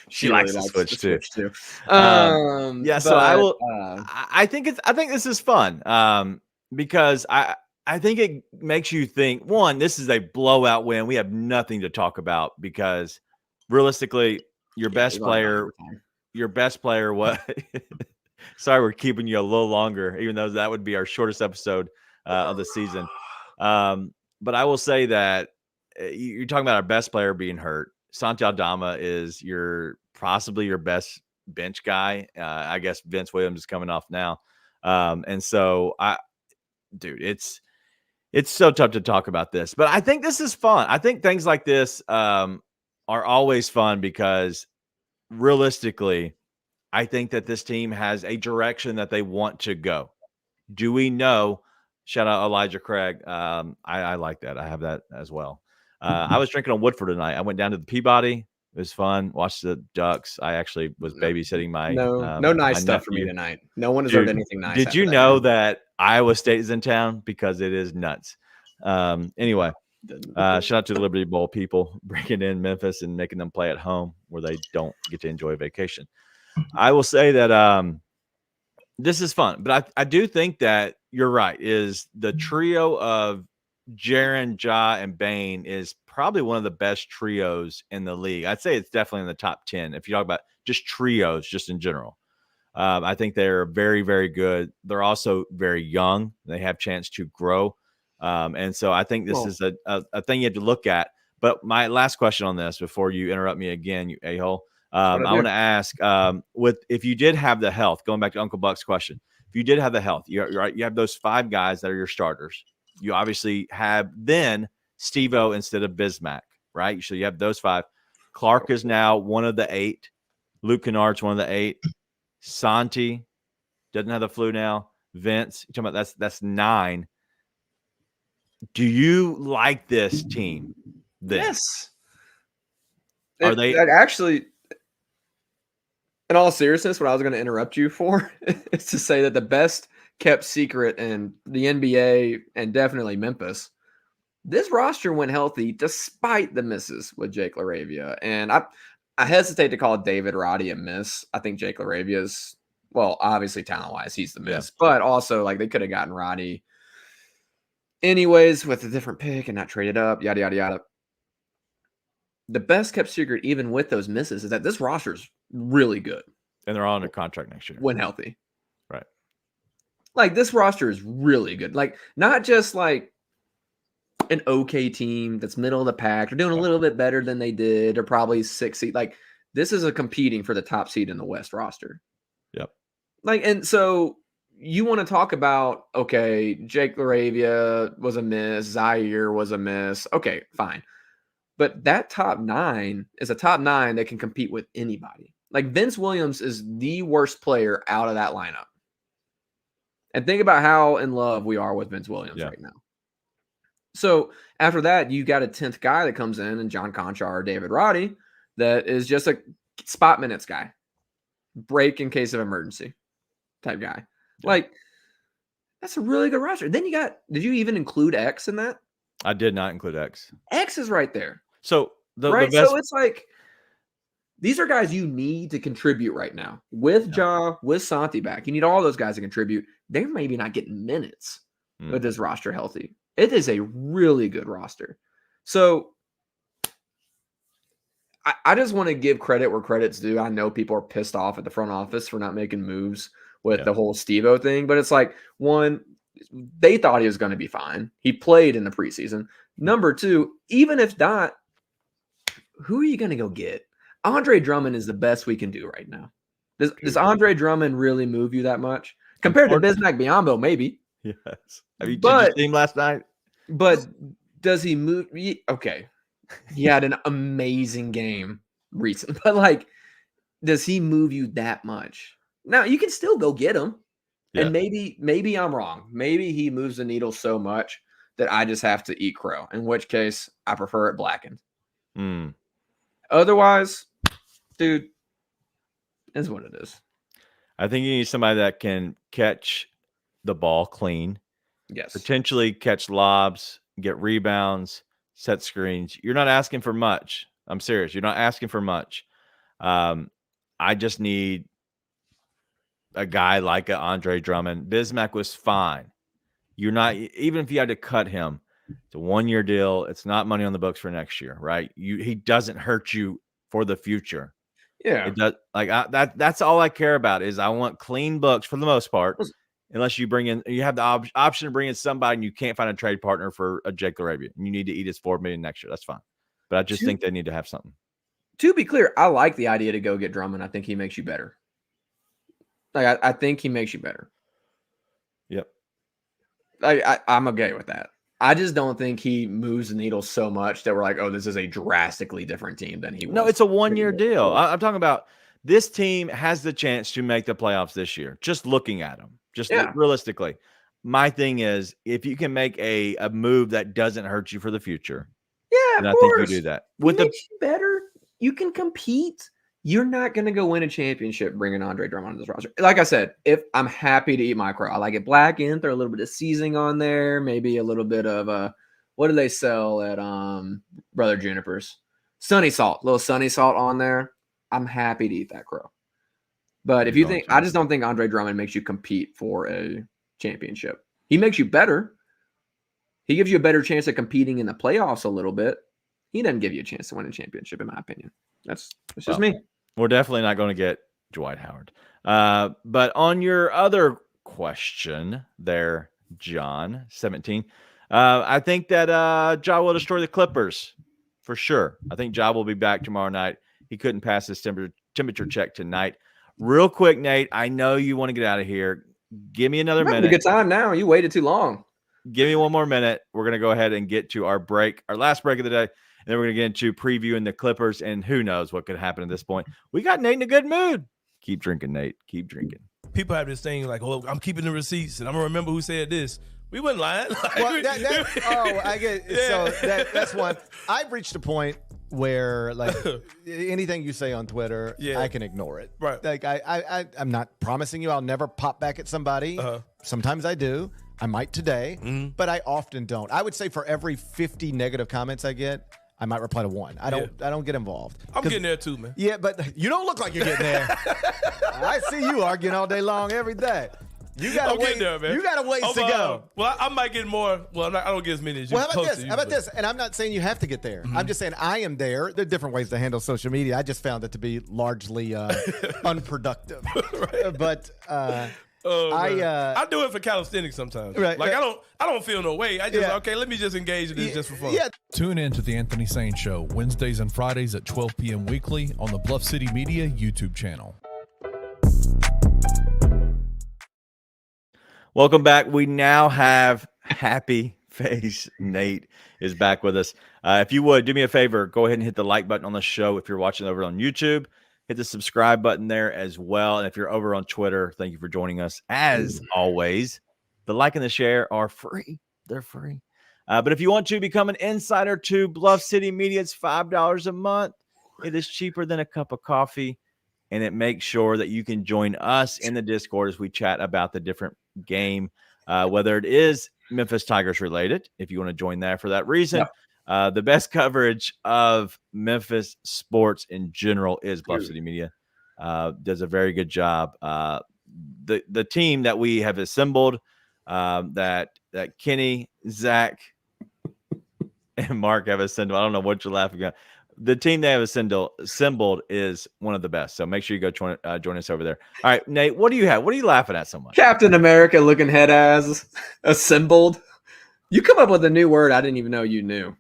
She likes the Switch too. So I will. I think this is fun because I think it makes you think. One, this is a blowout win. We have nothing to talk about because realistically, your best player. What? Sorry, we're keeping you a little longer, even though that would be our shortest episode of the season. But I will say that you're talking about our best player being hurt. Santi Aldama is possibly your best bench guy. I guess Vince Williams is coming off now. And so it's so tough to talk about this, but I think this is fun. I think things like this are always fun because realistically, I think that this team has a direction that they want to go. Do we know? Shout out Elijah Craig. I like that. I have that as well. I was drinking on Woodford tonight. I went down to the Peabody. It was fun. Watched the Ducks. I actually was babysitting my no nice stuff for me tonight. No one has heard anything nice. Did you know that Iowa State is in town? Because it is nuts. Anyway, shout out to the Liberty Bowl people bringing in Memphis and making them play at home where they don't get to enjoy vacation. I will say that this is fun, but I do think that you're right. Is the trio of Jaren, Ja, and Bane is probably one of the best trios in the league. I'd say it's definitely in the top 10 if you talk about just trios, just in general. I think they're very, very good. They're also very young. They have chance to grow. And so I think this is a thing you have to look at. But my last question on this before you interrupt me again, you a-hole, I want to ask if you did have the health, going back to Uncle Buck's question, if you did have the health, you have those 5 guys that are your starters. You obviously have then Steve-O instead of Bismack, right? So you have those 5. Clark is now one of the 8. Luke Kennard's one of the 8. Santi doesn't have the flu now. Vince, you're talking about that's 9. Do you like this team? Yes. Are they actually? In all seriousness, what I was going to interrupt you for is to say that the best kept secret in the NBA and definitely Memphis, this roster went healthy despite the misses with Jake LaRavia. And I hesitate to call David Roddy a miss. I think Jake LaRavia is, well, obviously talent-wise, he's the miss. But also, like, they could have gotten Roddy anyways with a different pick and not traded up, yada, yada, yada. The best kept secret, even with those misses, is that this roster is really good. And they're all under contract next year. When healthy. Right. Like, this roster is really good. Like, not just like an okay team that's middle of the pack. They're doing a little bit better than they did. They're probably 6 seed. Like, this is a competing for the top seed in the West roster. Yep. Like, and so you want to talk about, okay, Jake LaRavia was a miss. Zaire was a miss. Okay, fine. But that top 9 is a top 9 that can compete with anybody. Like, Vince Williams is the worst player out of that lineup. And think about how in love we are with Vince Williams right now. So after that, you got a 10th guy that comes in, and John Conchar or David Roddy, that is just a spot minutes guy. Break in case of emergency type guy. Yeah. Like, that's a really good roster. Then you got, did you even include X in that? I did not include X. X is right there. So the Right. best, So it's like these are guys you need to contribute right now. With Ja, with Santi back, you need all those guys to contribute. They're maybe not getting minutes with this roster healthy. It is a really good roster. So I just want to give credit where credit's due. I know people are pissed off at the front office for not making moves with the whole Steve-O thing, but it's like, one, they thought he was going to be fine. He played in the preseason. Number two, even if not, who are you going to go get? Andre Drummond is the best we can do right now. Does Andre Drummond really move you that much? Compared to Bismack Biyombo, maybe. Yes. Have you seen him last night? But does he move? Okay. He had an amazing game recently. But, like, does he move you that much? Now, you can still go get him. Yeah. And maybe I'm wrong. Maybe he moves the needle so much that I just have to eat crow, in which case I prefer it blackened. Otherwise, dude, is what it is. I think you need somebody that can catch the ball clean. Yes. Potentially catch lobs, get rebounds, set screens. You're not asking for much. I'm serious. You're not asking for much. I just need a guy like Andre Drummond. Bismack was fine. You're not, even if you had to cut him, it's a 1-year deal. It's not money on the books for next year, right? He doesn't hurt you for the future. Yeah. It does. Like that's all I care about is I want clean books for the most part. Unless you have the option to bring in somebody and you can't find a trade partner for a Jake LaRavia and you need to eat his $4 million next year. That's fine. But I just think they need to have something. To be clear, I like the idea to go get Drummond. I think he makes you better. Like I think he makes you better. Yep. I'm okay with that. I just don't think he moves the needle so much that we're like, oh, this is a drastically different team than he was. No, it's a 1-year deal. I'm talking about this team has the chance to make the playoffs this year. Just looking at them, realistically. My thing is, if you can make a move that doesn't hurt you for the future, yeah, and I think you do that. With makes you better, you can compete. You're not going to go win a championship bringing Andre Drummond on this roster. Like I said, if I'm happy to eat my crow, I like it blackened, throw a little bit of seasoning on there, maybe a little bit of what do they sell at Brother Juniper's? Sunny salt, little sunny salt on there. I'm happy to eat that crow. But if you think, I just don't think Andre Drummond makes you compete for a championship. He makes you better. He gives you a better chance of competing in the playoffs a little bit. He doesn't give you a chance to win a championship, in my opinion. That's just me. We're definitely not going to get Dwight Howard. But on your other question there, John 17, I think that Ja will destroy the Clippers for sure. I think Ja will be back tomorrow night. He couldn't pass his temperature check tonight. Real quick, Nate, I know you want to get out of here. Give me another minute. A good time now. You waited too long. Give me one more minute. We're going to go ahead and get to our break, our last break of the day. And then we're going to get into previewing the Clippers, and who knows what could happen at this point. We got Nate in a good mood. Keep drinking, Nate. Keep drinking. People have this thing like, oh, I'm keeping the receipts, and I'm going to remember who said this. We wasn't lying. Well, I get So that's one. I've reached a point where, like, anything you say on Twitter, I can ignore it. Right. Like, I'm not promising you I'll never pop back at somebody. Sometimes I do. I might today, but I often don't. I would say for every 50 negative comments I get, I might reply to one. I don't get involved. I'm getting there too, man. Yeah, but you don't look like you're getting there. I see you arguing all day long every day. You gotta wait there, man. You got a ways to go. Well, I might get more. Well, I don't get as many as you. Well, how about this? And I'm not saying you have to get there. I'm just saying I am there. There are different ways to handle social media. I just found it to be largely unproductive. Right. But I do it for calisthenics sometimes. Right, like I don't feel no way. I just let me just engage in this just for fun. Yeah. Tune in to the Anthony Sane Show Wednesdays and Fridays at 12 p.m. weekly on the Bluff City Media YouTube channel. Welcome back. We now have Happy Face Nate is back with us. If you would, do me a favor, go ahead and hit the like button on the show if you're watching over on YouTube. Hit the subscribe button there as well. And if you're over on Twitter, thank you for joining us. As always, the like and the share are free. They're free. But if you want to become an insider to Bluff City Media, it's $5 a month. It is cheaper than a cup of coffee. And it makes sure that you can join us in the Discord as we chat about the different game whether it is Memphis Tigers related, if you want to join that for that reason. The best coverage of Memphis sports in general is Bluff City Media. Does a very good job. The team that we have assembled, that Kenny, Zach, and Mark have assembled. I don't know what you're laughing at. The team they have assembled is one of the best. So make sure you go join us over there. All right, Nate, what do you have? What are you laughing at so much? Captain America looking head as assembled. You come up with a new word I didn't even know you knew.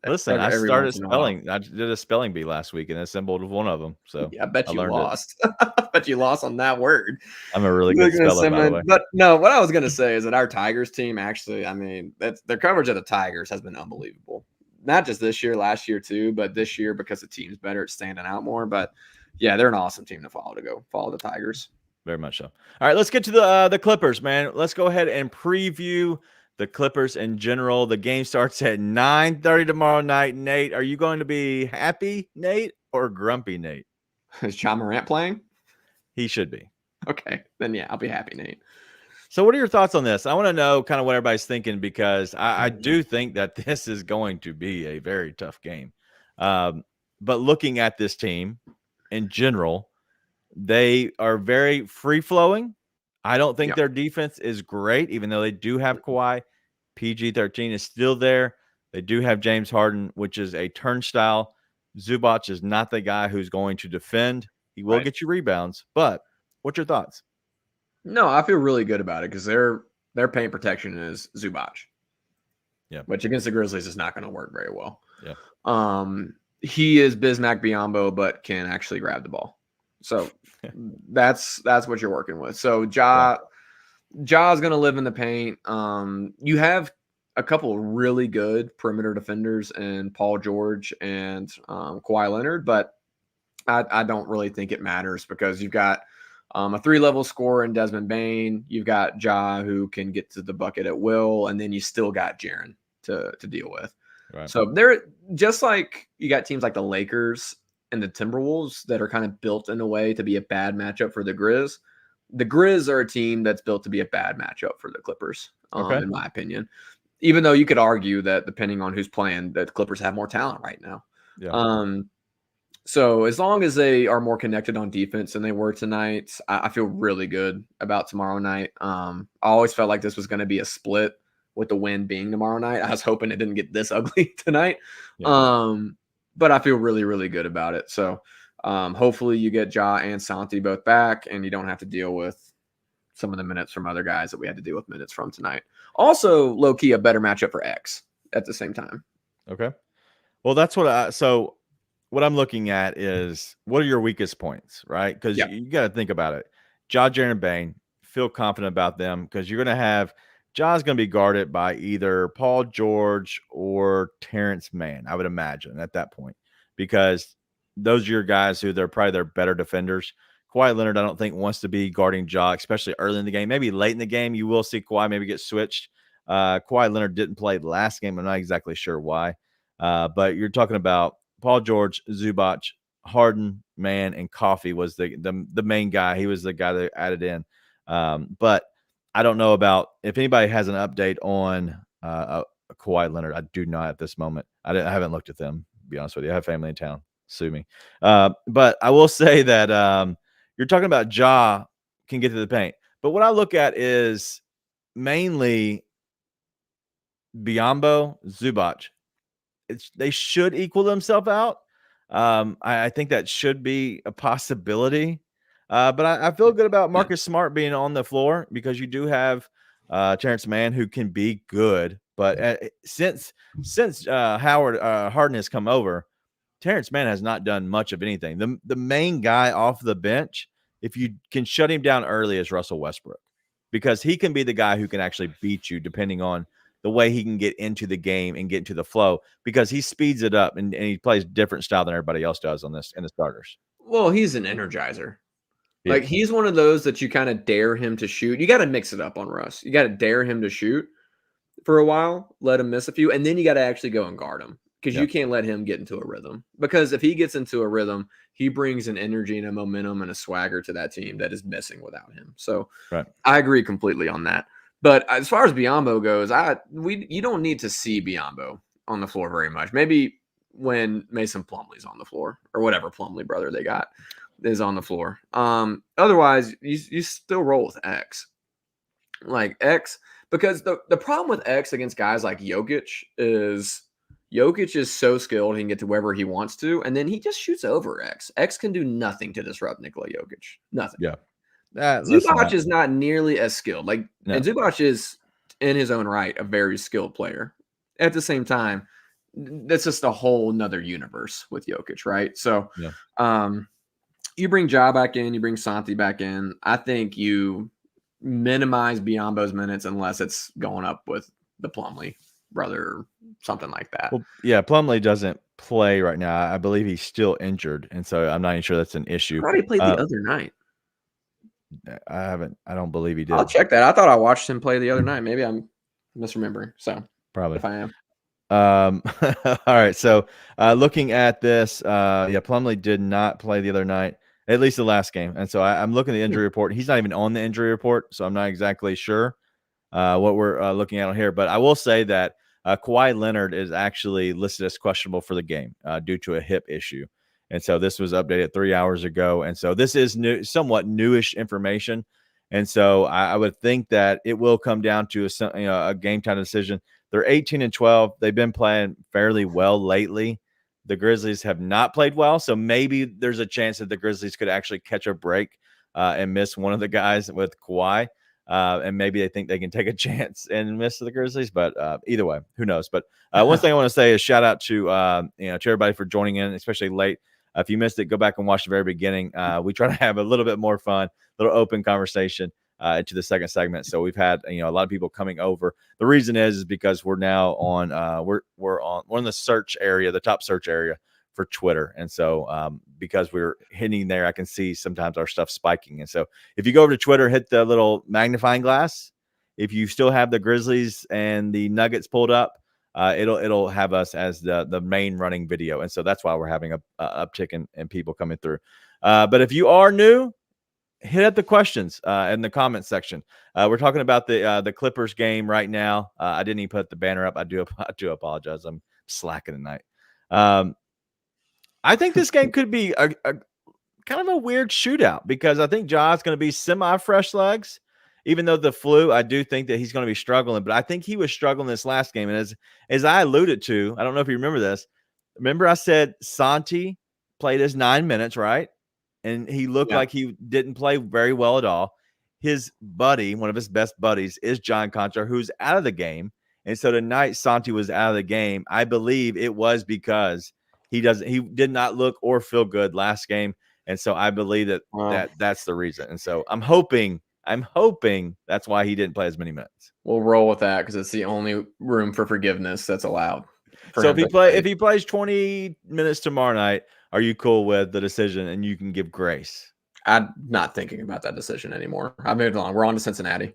Listen, I started spelling. I did a spelling bee last week and assembled one of them. So yeah, I bet you lost. I bet you lost on that word. I'm a really good speller, by the way. But no, what I was going to say is that our Tigers team actually, I mean, their coverage of the Tigers has been unbelievable. Not just this year, last year too, but this year because the team's better, it's standing out more. But yeah, they're an awesome team to follow the Tigers. Very much so. All right, let's get to the Clippers, man. Let's go ahead and preview the Clippers in general. The game starts at 9:30 tomorrow night. Nate, are you going to be happy, Nate, or grumpy, Nate? Is Ja Morant playing? He should be. Okay, then yeah, I'll be happy, Nate. So what are your thoughts on this? I want to know kind of what everybody's thinking because I do think that this is going to be a very tough game. But looking at this team in general, they are very free-flowing. I don't think their defense is great, even though they do have Kawhi. PG-13 is still there. They do have James Harden, which is a turnstile. Zubac is not the guy who's going to defend. He will get you rebounds. But what's your thoughts? No, I feel really good about it because their paint protection is Zubac. Yeah. Which against the Grizzlies is not going to work very well. Yeah. He is Bismack Biyombo, but can actually grab the ball. So that's what you're working with. So Ja is going to live in the paint. You have a couple really good perimeter defenders in Paul George and Kawhi Leonard, but I don't really think it matters because you've got a 3-level scorer in Desmond Bane. You've got Ja who can get to the bucket at will, and then you still got Jaren to deal with. Right. So they're just like you got teams like the Lakers and the Timberwolves that are kind of built in a way to be a bad matchup for the Grizz. The Grizz are a team that's built to be a bad matchup for the Clippers, in my opinion. Even though you could argue that depending on who's playing, that the Clippers have more talent right now. Yeah. So as long as they are more connected on defense than they were tonight, I feel really good about tomorrow night. I always felt like this was going to be a split with the win being tomorrow night. I was hoping it didn't get this ugly tonight. Yeah. But I feel really, really good about it. So hopefully you get Ja and Santi both back and you don't have to deal with some of the minutes from other guys that we had to deal with minutes from tonight. Also, low-key, a better matchup for X at the same time. Okay. Well, that's what what I'm looking at is what are your weakest points, right? Because you got to think about it. Ja, Jaren, and Bane, feel confident about them because you're going to have Ja's going to be guarded by either Paul George or Terrence Mann, I would imagine at that point, because those are your guys who they're probably their better defenders. Kawhi Leonard, I don't think wants to be guarding Ja, especially early in the game. Maybe late in the game, you will see Kawhi maybe get switched. Kawhi Leonard didn't play last game. I'm not exactly sure why. But you're talking about Paul George, Zubac, Harden, Mann, and Coffey was the main guy. He was the guy that added in. But I don't know about if anybody has an update on Kawhi Leonard. I do not at this moment. I haven't looked at them, to be honest with you. I have family in town. Sue me. But I will say that you're talking about Ja can get to the paint. But what I look at is mainly Biyombo, Zubac. They should equal themselves out. I think that should be a possibility. But I feel good about Marcus Smart being on the floor because you do have Terrence Mann who can be good. But since Harden has come over, Terrence Mann has not done much of anything. The main guy off the bench, if you can shut him down early, is Russell Westbrook because he can be the guy who can actually beat you depending on the way he can get into the game and get into the flow because he speeds it up and he plays different style than everybody else does on this in the starters. Well, he's an energizer. Like he's one of those that you kind of dare him to shoot. You got to mix it up on Russ. You got to dare him to shoot for a while, let him miss a few, and then you got to actually go and guard him because you can't let him get into a rhythm. Because if he gets into a rhythm, he brings an energy and a momentum and a swagger to that team that is missing without him. So I agree completely on that. But as far as Biyombo goes, you don't need to see Biyombo on the floor very much. Maybe when Mason Plumlee's on the floor or whatever Plumlee brother they got is on the floor. Otherwise, you still roll with X. Like X, because the problem with X against guys like Jokic is so skilled he can get to wherever he wants to, and then he just shoots over X. X can do nothing to disrupt Nikola Jokic. Nothing. Yeah. Zubac is not nearly as skilled. And Zubac is in his own right a very skilled player. At the same time, that's just a whole nother universe with Jokic, right? So you bring Ja back in, you bring Santi back in. I think you minimize Biyombo's minutes unless it's going up with the Plumlee brother or something like that. Well, yeah, Plumlee doesn't play right now. I believe he's still injured, and so I'm not even sure that's an issue. I thought he played the other night. I don't believe he did. I'll check that. I thought I watched him play the other night. Maybe I'm misremembering. So probably if I am. All right. So looking at this, Plumlee did not play the other night, at least the last game. And so I'm looking at the injury report. He's not even on the injury report, so I'm not exactly sure what we're looking at on here. But I will say that Kawhi Leonard is actually listed as questionable for the game due to a hip issue. And so this was updated 3 hours ago. And so this is new, somewhat newish information. And so I would think that it will come down to a game time decision. They're 18-12. They've been playing fairly well lately. The Grizzlies have not played well. So maybe there's a chance that the Grizzlies could actually catch a break and miss one of the guys with Kawhi. And maybe they think they can take a chance and miss the Grizzlies. But either way, who knows? But one thing I want to say is shout out to everybody for joining in, especially late. If you missed it, go back and watch the very beginning. We try to have a little bit more fun, a little open conversation into the second segment. So we've had a lot of people coming over. The reason is because we're now on we're in the search area, the top search area for Twitter. And so because we're hitting there, I can see sometimes our stuff spiking. And so if you go over to Twitter, hit the little magnifying glass. If you still have the Grizzlies and the Nuggets pulled up, it'll have us as the main running video. And so that's why we're having a uptick in people coming through. But if you are new, hit up the questions in the comment section. We're talking about the Clippers game right now. I didn't even put the banner up. I do apologize. I'm slacking tonight. I think this game could be a kind of a weird shootout because I think Ja's going to be semi-fresh legs. Even though the flu, I do think that he's going to be struggling, but I think he was struggling this last game. And as I alluded to, I don't know if you remember this. Remember I said Santi played his 9 minutes, right? And he looked like he didn't play very well at all. His buddy, one of his best buddies, is John Contra, who's out of the game. And so tonight Santi was out of the game. I believe it was because he did not look or feel good last game. And so I believe that's the reason. And so I'm hoping that's why he didn't play as many minutes. We'll roll with that because it's the only room for forgiveness that's allowed. So if he plays 20 minutes tomorrow night, are you cool with the decision and you can give grace? I'm not thinking about that decision anymore. I moved along. We're on to Cincinnati.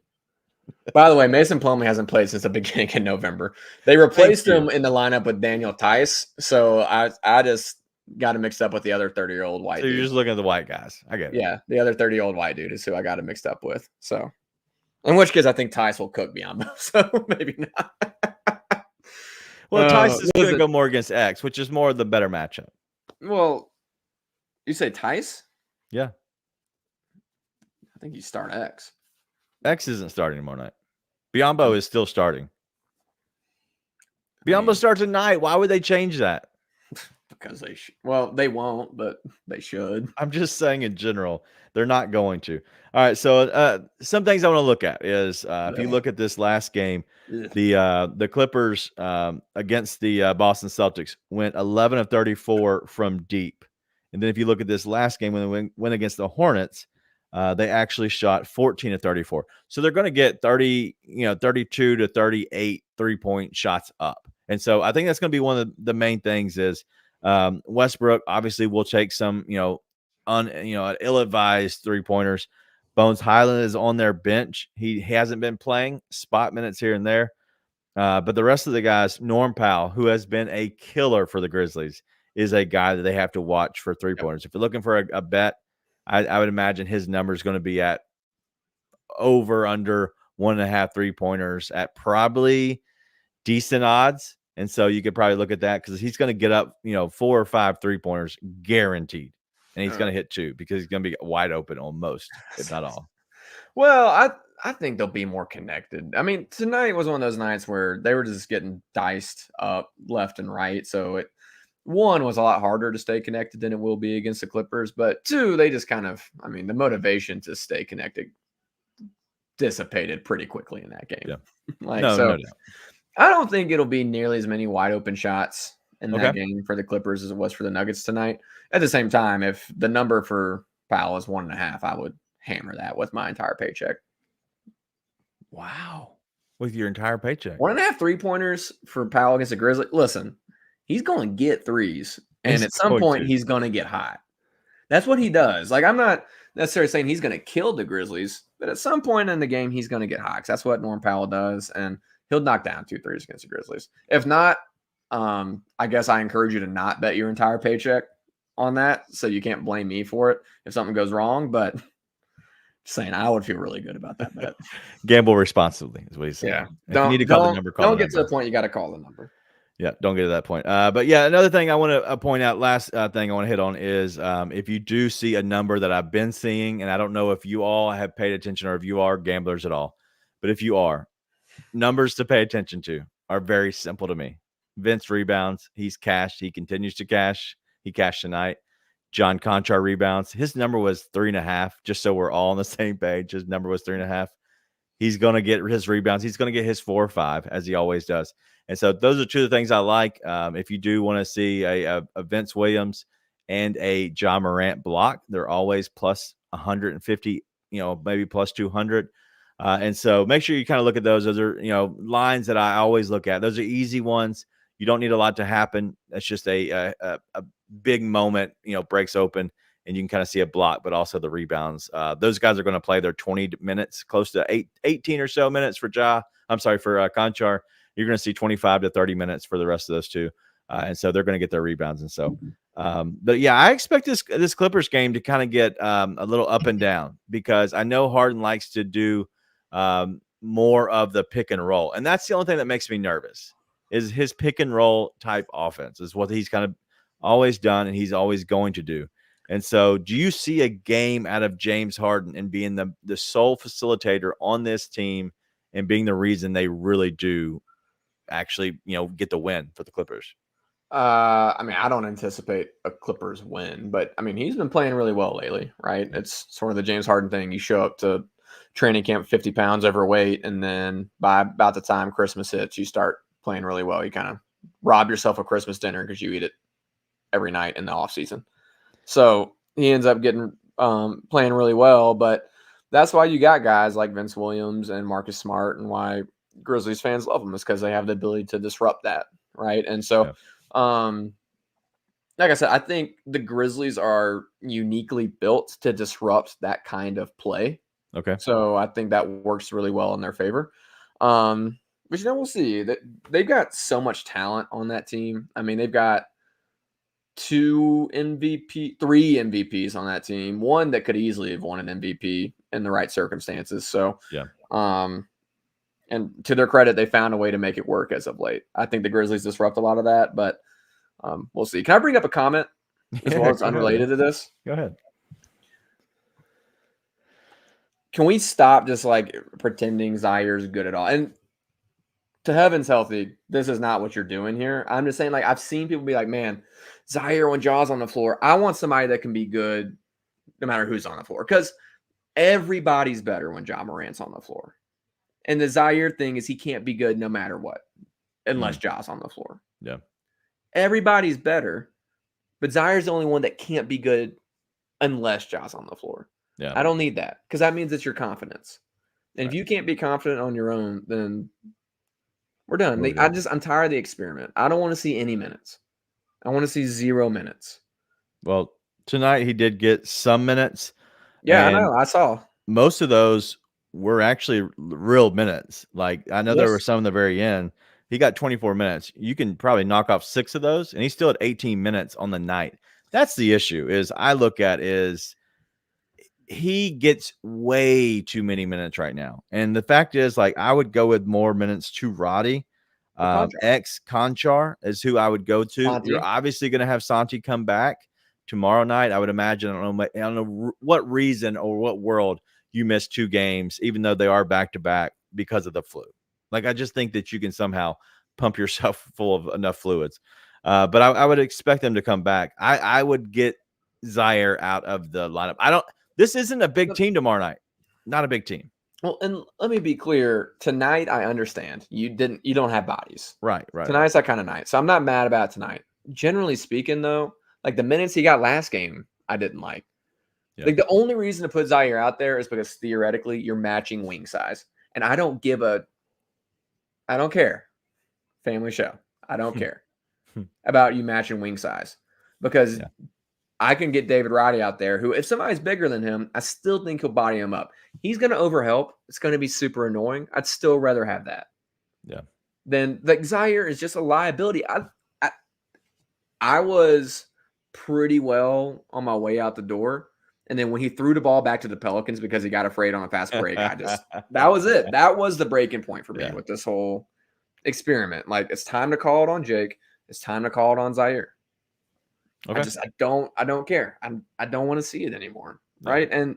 By the way, Mason Plumlee hasn't played since the beginning in November. They replaced him in the lineup with Daniel Tice. So I just got him mixed up with the other 30-year-old white dude. You're just looking at the white guys. I get it. Yeah, the other 30-year-old white dude is who I got him mixed up with. So, in which case, I think Tice will cook Biyombo. So maybe not. Well, Tice is going to go more against X, which is more the better matchup. Well, you say Tice? Yeah. I think you start X. X isn't starting tomorrow night. Biyombo is still starting. Biyombo starts tonight. Why would they change that? Because they won't, but they should. I'm just saying in general, they're not going to. All right, so some things I want to look at is if you look at this last game, the Clippers against the Boston Celtics went 11 of 34 from deep. And then if you look at this last game when they went against the Hornets, they actually shot 14 of 34. So they're going to get 32 to 38 three-point shots up. And so I think that's going to be one of the main things is Westbrook obviously will take some, ill-advised three-pointers. Bones Highland is on their bench. He hasn't been playing spot minutes here and there. But the rest of the guys, Norm Powell, who has been a killer for the Grizzlies, is a guy that they have to watch for three-pointers. If you're looking for a bet, I would imagine his number is going to be at over under 1.5 3-pointers at probably decent odds. And so you could probably look at that because he's going to get up, 4 or 5 3-pointers guaranteed. And he's going to hit 2 because he's going to be wide open on most, if not all. Well, I think they'll be more connected. I mean, tonight was one of those nights where they were just getting diced up left and right. So one was a lot harder to stay connected than it will be against the Clippers. But 2, they just the motivation to stay connected dissipated pretty quickly in that game. Yeah. No doubt. I don't think it'll be nearly as many wide open shots in that game for the Clippers as it was for the Nuggets tonight. At the same time, if the number for Powell is 1.5, I would hammer that with my entire paycheck. Wow. With your entire paycheck. 1.5 3-pointers for Powell against the Grizzlies. Listen, he's going to get threes. And at some point, he's going to get hot. That's what he does. I'm not necessarily saying he's going to kill the Grizzlies, but at some point in the game, he's going to get hot. 'Cause that's what Norm Powell does. And he'll knock down 2 threes against the Grizzlies. If not, I guess I encourage you to not bet your entire paycheck on that, so you can't blame me for it if something goes wrong. But just saying, I would feel really good about that bet. Gamble responsibly is what he's saying. Yeah, you need to call the number. Don't get to the point you got to call the number. Yeah, don't get to that point. But yeah, another thing I want to point out, last thing I want to hit on is if you do see a number that I've been seeing, and I don't know if you all have paid attention or if you are gamblers at all, but if you are, numbers to pay attention to are very simple to me. Vince rebounds. He's cashed. He continues to cash. He cashed tonight. John Conchar rebounds. His number was 3.5, just so we're all on the same page. His number was 3.5. He's going to get his rebounds. He's going to get his 4 or 5, as he always does. And so those are 2 of the things I like. If you do want to see a Vince Williams and a Ja Morant block, they're always plus 150, maybe plus 200. And so make sure you kind of look at those. Those are, lines that I always look at. Those are easy ones. You don't need a lot to happen. That's just a big moment, breaks open and you can kind of see a block, but also the rebounds. Those guys are going to play their 20 minutes, close to 18 or so minutes for Conchar. You're going to see 25 to 30 minutes for the rest of those 2. And so they're going to get their rebounds. And so, but yeah, I expect this Clippers game to kind of get a little up and down because I know Harden likes to do more of the pick and roll. And that's the only thing that makes me nervous is his pick and roll type offense is what he's kind of always done and he's always going to do. And so do you see a game out of James Harden and being the sole facilitator on this team and being the reason they really do actually, get the win for the Clippers? I don't anticipate a Clippers win, but he's been playing really well lately, right? It's sort of the James Harden thing. You show up to training camp 50 pounds overweight, and then by about the time Christmas hits, you start playing really well. You kind of rob yourself a Christmas dinner because you eat it every night in the off season. So he ends up getting playing really well, but that's why you got guys like Vince Williams and Marcus Smart, and why Grizzlies fans love them is because they have the ability to disrupt that, right? And so, like I said, I think the Grizzlies are uniquely built to disrupt that kind of play. Okay. So I think that works really well in their favor. But we'll see. That they've got so much talent on that team. They've got 3 MVPs on that team. One that could easily have won an MVP in the right circumstances. So, and to their credit, they found a way to make it work as of late. I think the Grizzlies disrupt a lot of that, but we'll see. Can I bring up a comment as well as unrelated to this? Go ahead. Can we stop just pretending Zaire's good at all? And to heaven's healthy, this is not what you're doing here. I'm just saying, I've seen people be like, man, Zaire when Ja's on the floor, I want somebody that can be good no matter who's on the floor. Because everybody's better when Ja Morant's on the floor. And the Zaire thing is he can't be good no matter what, unless Ja's on the floor. Yeah. Everybody's better, but Zaire's the only one that can't be good unless Ja's on the floor. Yeah. I don't need that because that means it's your confidence. And if you can't be confident on your own, then we're done. I'm tired of the experiment. I don't want to see any minutes. I want to see 0 minutes. Well, tonight he did get some minutes. Yeah, I know. I saw. Most of those were actually real minutes. I know there were some in the very end. He got 24 minutes. You can probably knock off 6 of those, and he's still at 18 minutes on the night. That's the issue. Is I look at is he gets way too many minutes right now. And the fact is, like, I would go with more minutes to Roddy. Ex Conchar is who I would go to. Santi. You're obviously going to have Santi come back tomorrow night. I would imagine. I don't know what reason or what world you missed 2 games, even though they are back to back because of the flu. Like, I just think that you can somehow pump yourself full of enough fluids. But I would expect them to come back. I would get Zaire out of the lineup. This isn't a big team tomorrow night. Not a big team. Well, and let me be clear. Tonight, I understand you don't have bodies. Right. Tonight's that kind of night, so I'm not mad about tonight. Generally speaking, though, like the minutes he got last game, I didn't like. Yeah. Like the only reason to put Zaire out there is because theoretically you're matching wing size, and I don't care. Family show. I don't care about you matching wing size because I can get David Roddy out there who, if somebody's bigger than him, I still think he'll body him up. He's going to overhelp. It's going to be super annoying. I'd still rather have that. Yeah. Then like Zaire is just a liability. I was pretty well on my way out the door. And then when he threw the ball back to the Pelicans because he got afraid on a fast break, that was it. That was the breaking point for me with this whole experiment. Like, it's time to call it on Jake. It's time to call it on Zaire. Okay. I don't care. I don't want to see it anymore. Right. And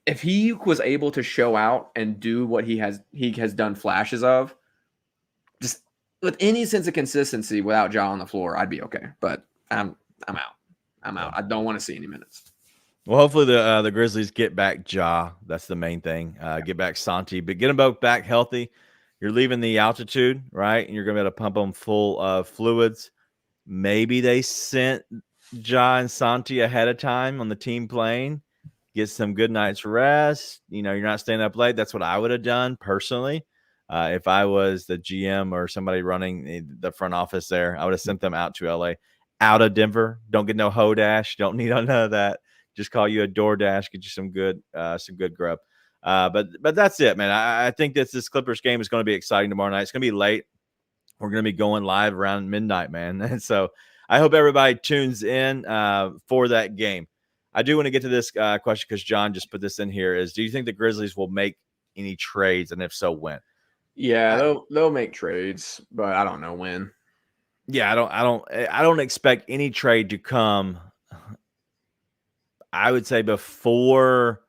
if he was able to show out and do what he has done flashes of, just with any sense of consistency without Ja on the floor, I'd be okay. But I'm out. I don't want to see any minutes. Well, hopefully the Grizzlies get back Ja. That's the main thing. Get back Santi, but get them both back healthy. You're leaving the altitude, right? And you're going to be able to pump them full of fluids. Maybe they sent Ja and Santi ahead of time on the team plane. Get some good night's rest. You're not staying up late. That's what I would have done personally. If I was the GM or somebody running the front office there, I would have sent them out to LA, out of Denver. Don't get no Hodash. Don't need none of that. Just call you a DoorDash. Get you some good grub. But that's it, man. I think this Clippers game is going to be exciting tomorrow night. It's going to be late. We're going to be going live around midnight, man. And so I hope everybody tunes in for that game. I do want to get to this question because John just put this in here. Do you think the Grizzlies will make any trades, and if so, when? Yeah, they'll make trades, but I don't know when. Yeah, I don't expect any trade to come. I would say before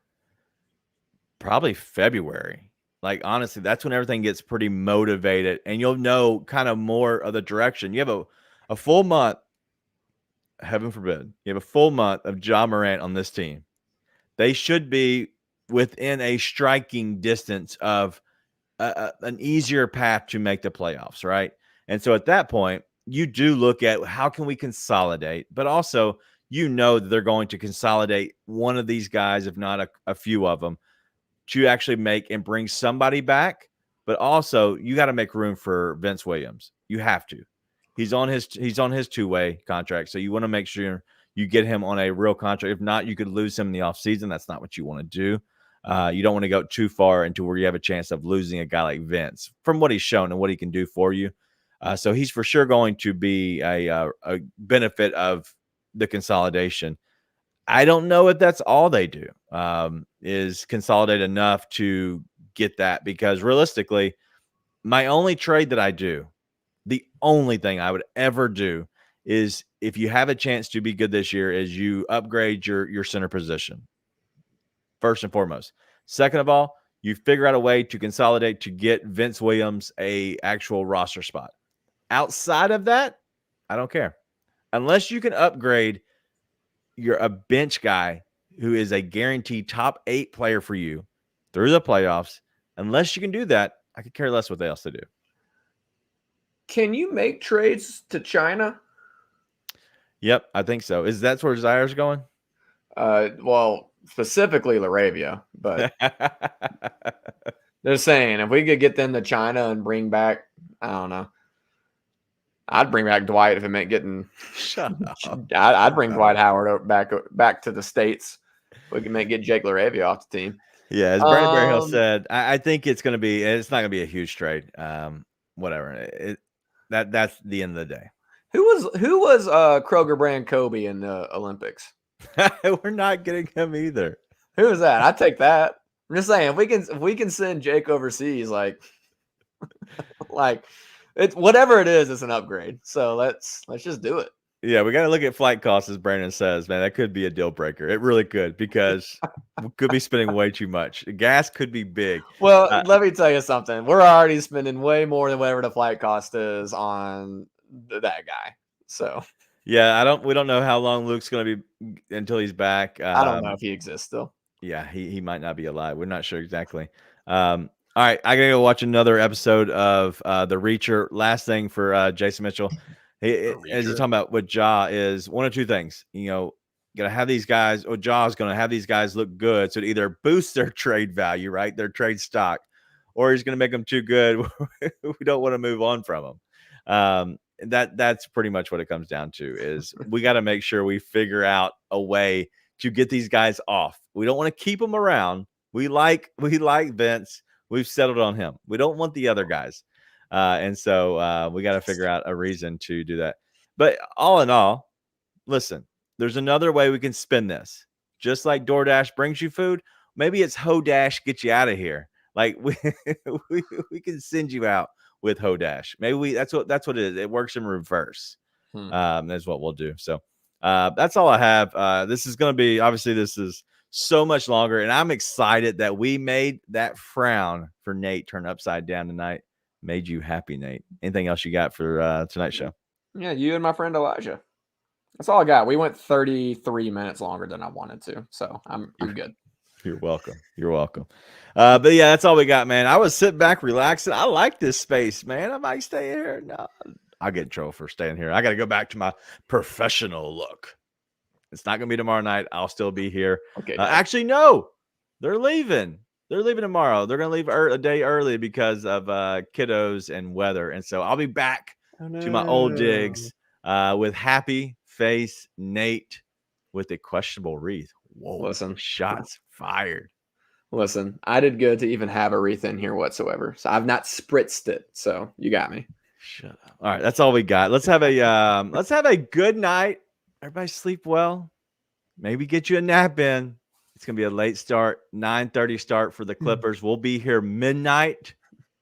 probably February. Like, honestly, that's when everything gets pretty motivated, and you'll know kind of more of the direction. You have a full month, heaven forbid, you have a full month of Ja Morant on this team. They should be within a striking distance of an easier path to make the playoffs, right? And so at that point, you do look at how can we consolidate, but also that they're going to consolidate one of these guys, if not a few of them, to actually make and bring somebody back. But also, you got to make room for Vince Williams. You have to. He's on his 2-way contract, so you want to make sure you get him on a real contract. If not, you could lose him in the offseason. That's not what you want to do. You don't want to go too far into where you have a chance of losing a guy like Vince from what he's shown and what he can do for you. So he's for sure going to be a benefit of the consolidation. I don't know if that's all they do, is consolidate enough to get that, because realistically, my only trade that I do, the only thing I would ever do is, if you have a chance to be good this year, is you upgrade your center position. First and foremost. Second of all, you figure out a way to consolidate to get Vince Williams a actual roster spot. Outside of that, I don't care. Unless you can upgrade a bench guy who is a guaranteed top 8 player for you through the playoffs, unless you can do that, I could care less what else to do. Can you make trades to China? Yep, I think so. That's where Zaire's going? Well, specifically Laravia, but they're saying if we could get them to China and bring back, I don't know. I'd bring back Dwight if it meant getting. Shut up. I'd bring Dwight Howard back to the States. We can get Jake Laravia off the team. Yeah, as Brandon Berryhill said, I think it's not going to be a huge trade. Whatever. That's the end of the day. Who was Kroger brand Kobe in the Olympics? We're not getting him either. Who is that? I take that. I'm just saying, if we can send Jake overseas, like it's whatever it is, it's an upgrade. So let's just do it. Yeah, we got to look at flight costs, as Brandon says, man. That could be a deal breaker. It really could, because we could be spending way too much. Gas could be big. Well, let me tell you something. We're already spending way more than whatever the flight cost is on that guy. So yeah, we don't know how long Luke's going to be until he's back. I don't know if he exists still. Yeah, he might not be alive. We're not sure exactly. All right, I gotta go watch another episode of The Reacher. Last thing for Jason Mitchell. As you're talking about with Ja, is one of two things. Gonna have these guys, or Ja's gonna have these guys look good, so it either boosts their trade value, right, their trade stock, or he's gonna make them too good. We don't want to move on from them. That's pretty much what it comes down to. Is we got to make sure we figure out a way to get these guys off. We don't want to keep them around. We like Vince. We've settled on him. We don't want the other guys. And so we got to figure out a reason to do that. But all in all, listen, there's another way we can spin this. Just like DoorDash brings you food, maybe it's Hodash get you out of here. Like we can send you out with Hodash. Maybe that's what it is. It works in reverse. That's what we'll do. So that's all I have. This is going to be, obviously, this is so much longer, and I'm excited that we made that frown for Nate turn upside down tonight. Made you happy, Nate. Anything else you got for tonight's show? Yeah, you and my friend Elijah. That's all I got. We went 33 minutes longer than I wanted to, so I'm good. You're welcome. You're welcome. But yeah, that's all we got, man. I was sitting back relaxing. I like this space, man. I might stay here. No, I'll get in trouble for staying here. I got to go back to my professional look. It's not going to be tomorrow night. I'll still be here. Okay. Actually, no. They're leaving. They're leaving tomorrow. They're going to leave a day early because of kiddos and weather. And so I'll be back to my old digs with happy face Nate with a questionable wreath. Whoa. Listen. Shots fired. Listen, I did good to even have a wreath in here whatsoever. So I've not spritzed it. So you got me. Shut up. All right, that's all we got. Let's have a good night. Everybody sleep well. Maybe get you a nap in. It's gonna be a late start, 9:30 start for the Clippers. We'll be here midnight.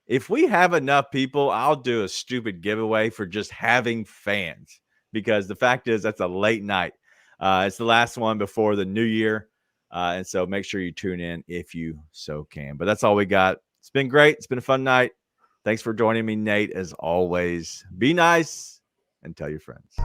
If we have enough people, I'll do a stupid giveaway for just having fans, because the fact is that's a late night. It's the last one before the new year. And so make sure you tune in if you so can. But that's all we got. It's been great. It's been a fun night. Thanks for joining me, Nate, as always. Be nice and tell your friends.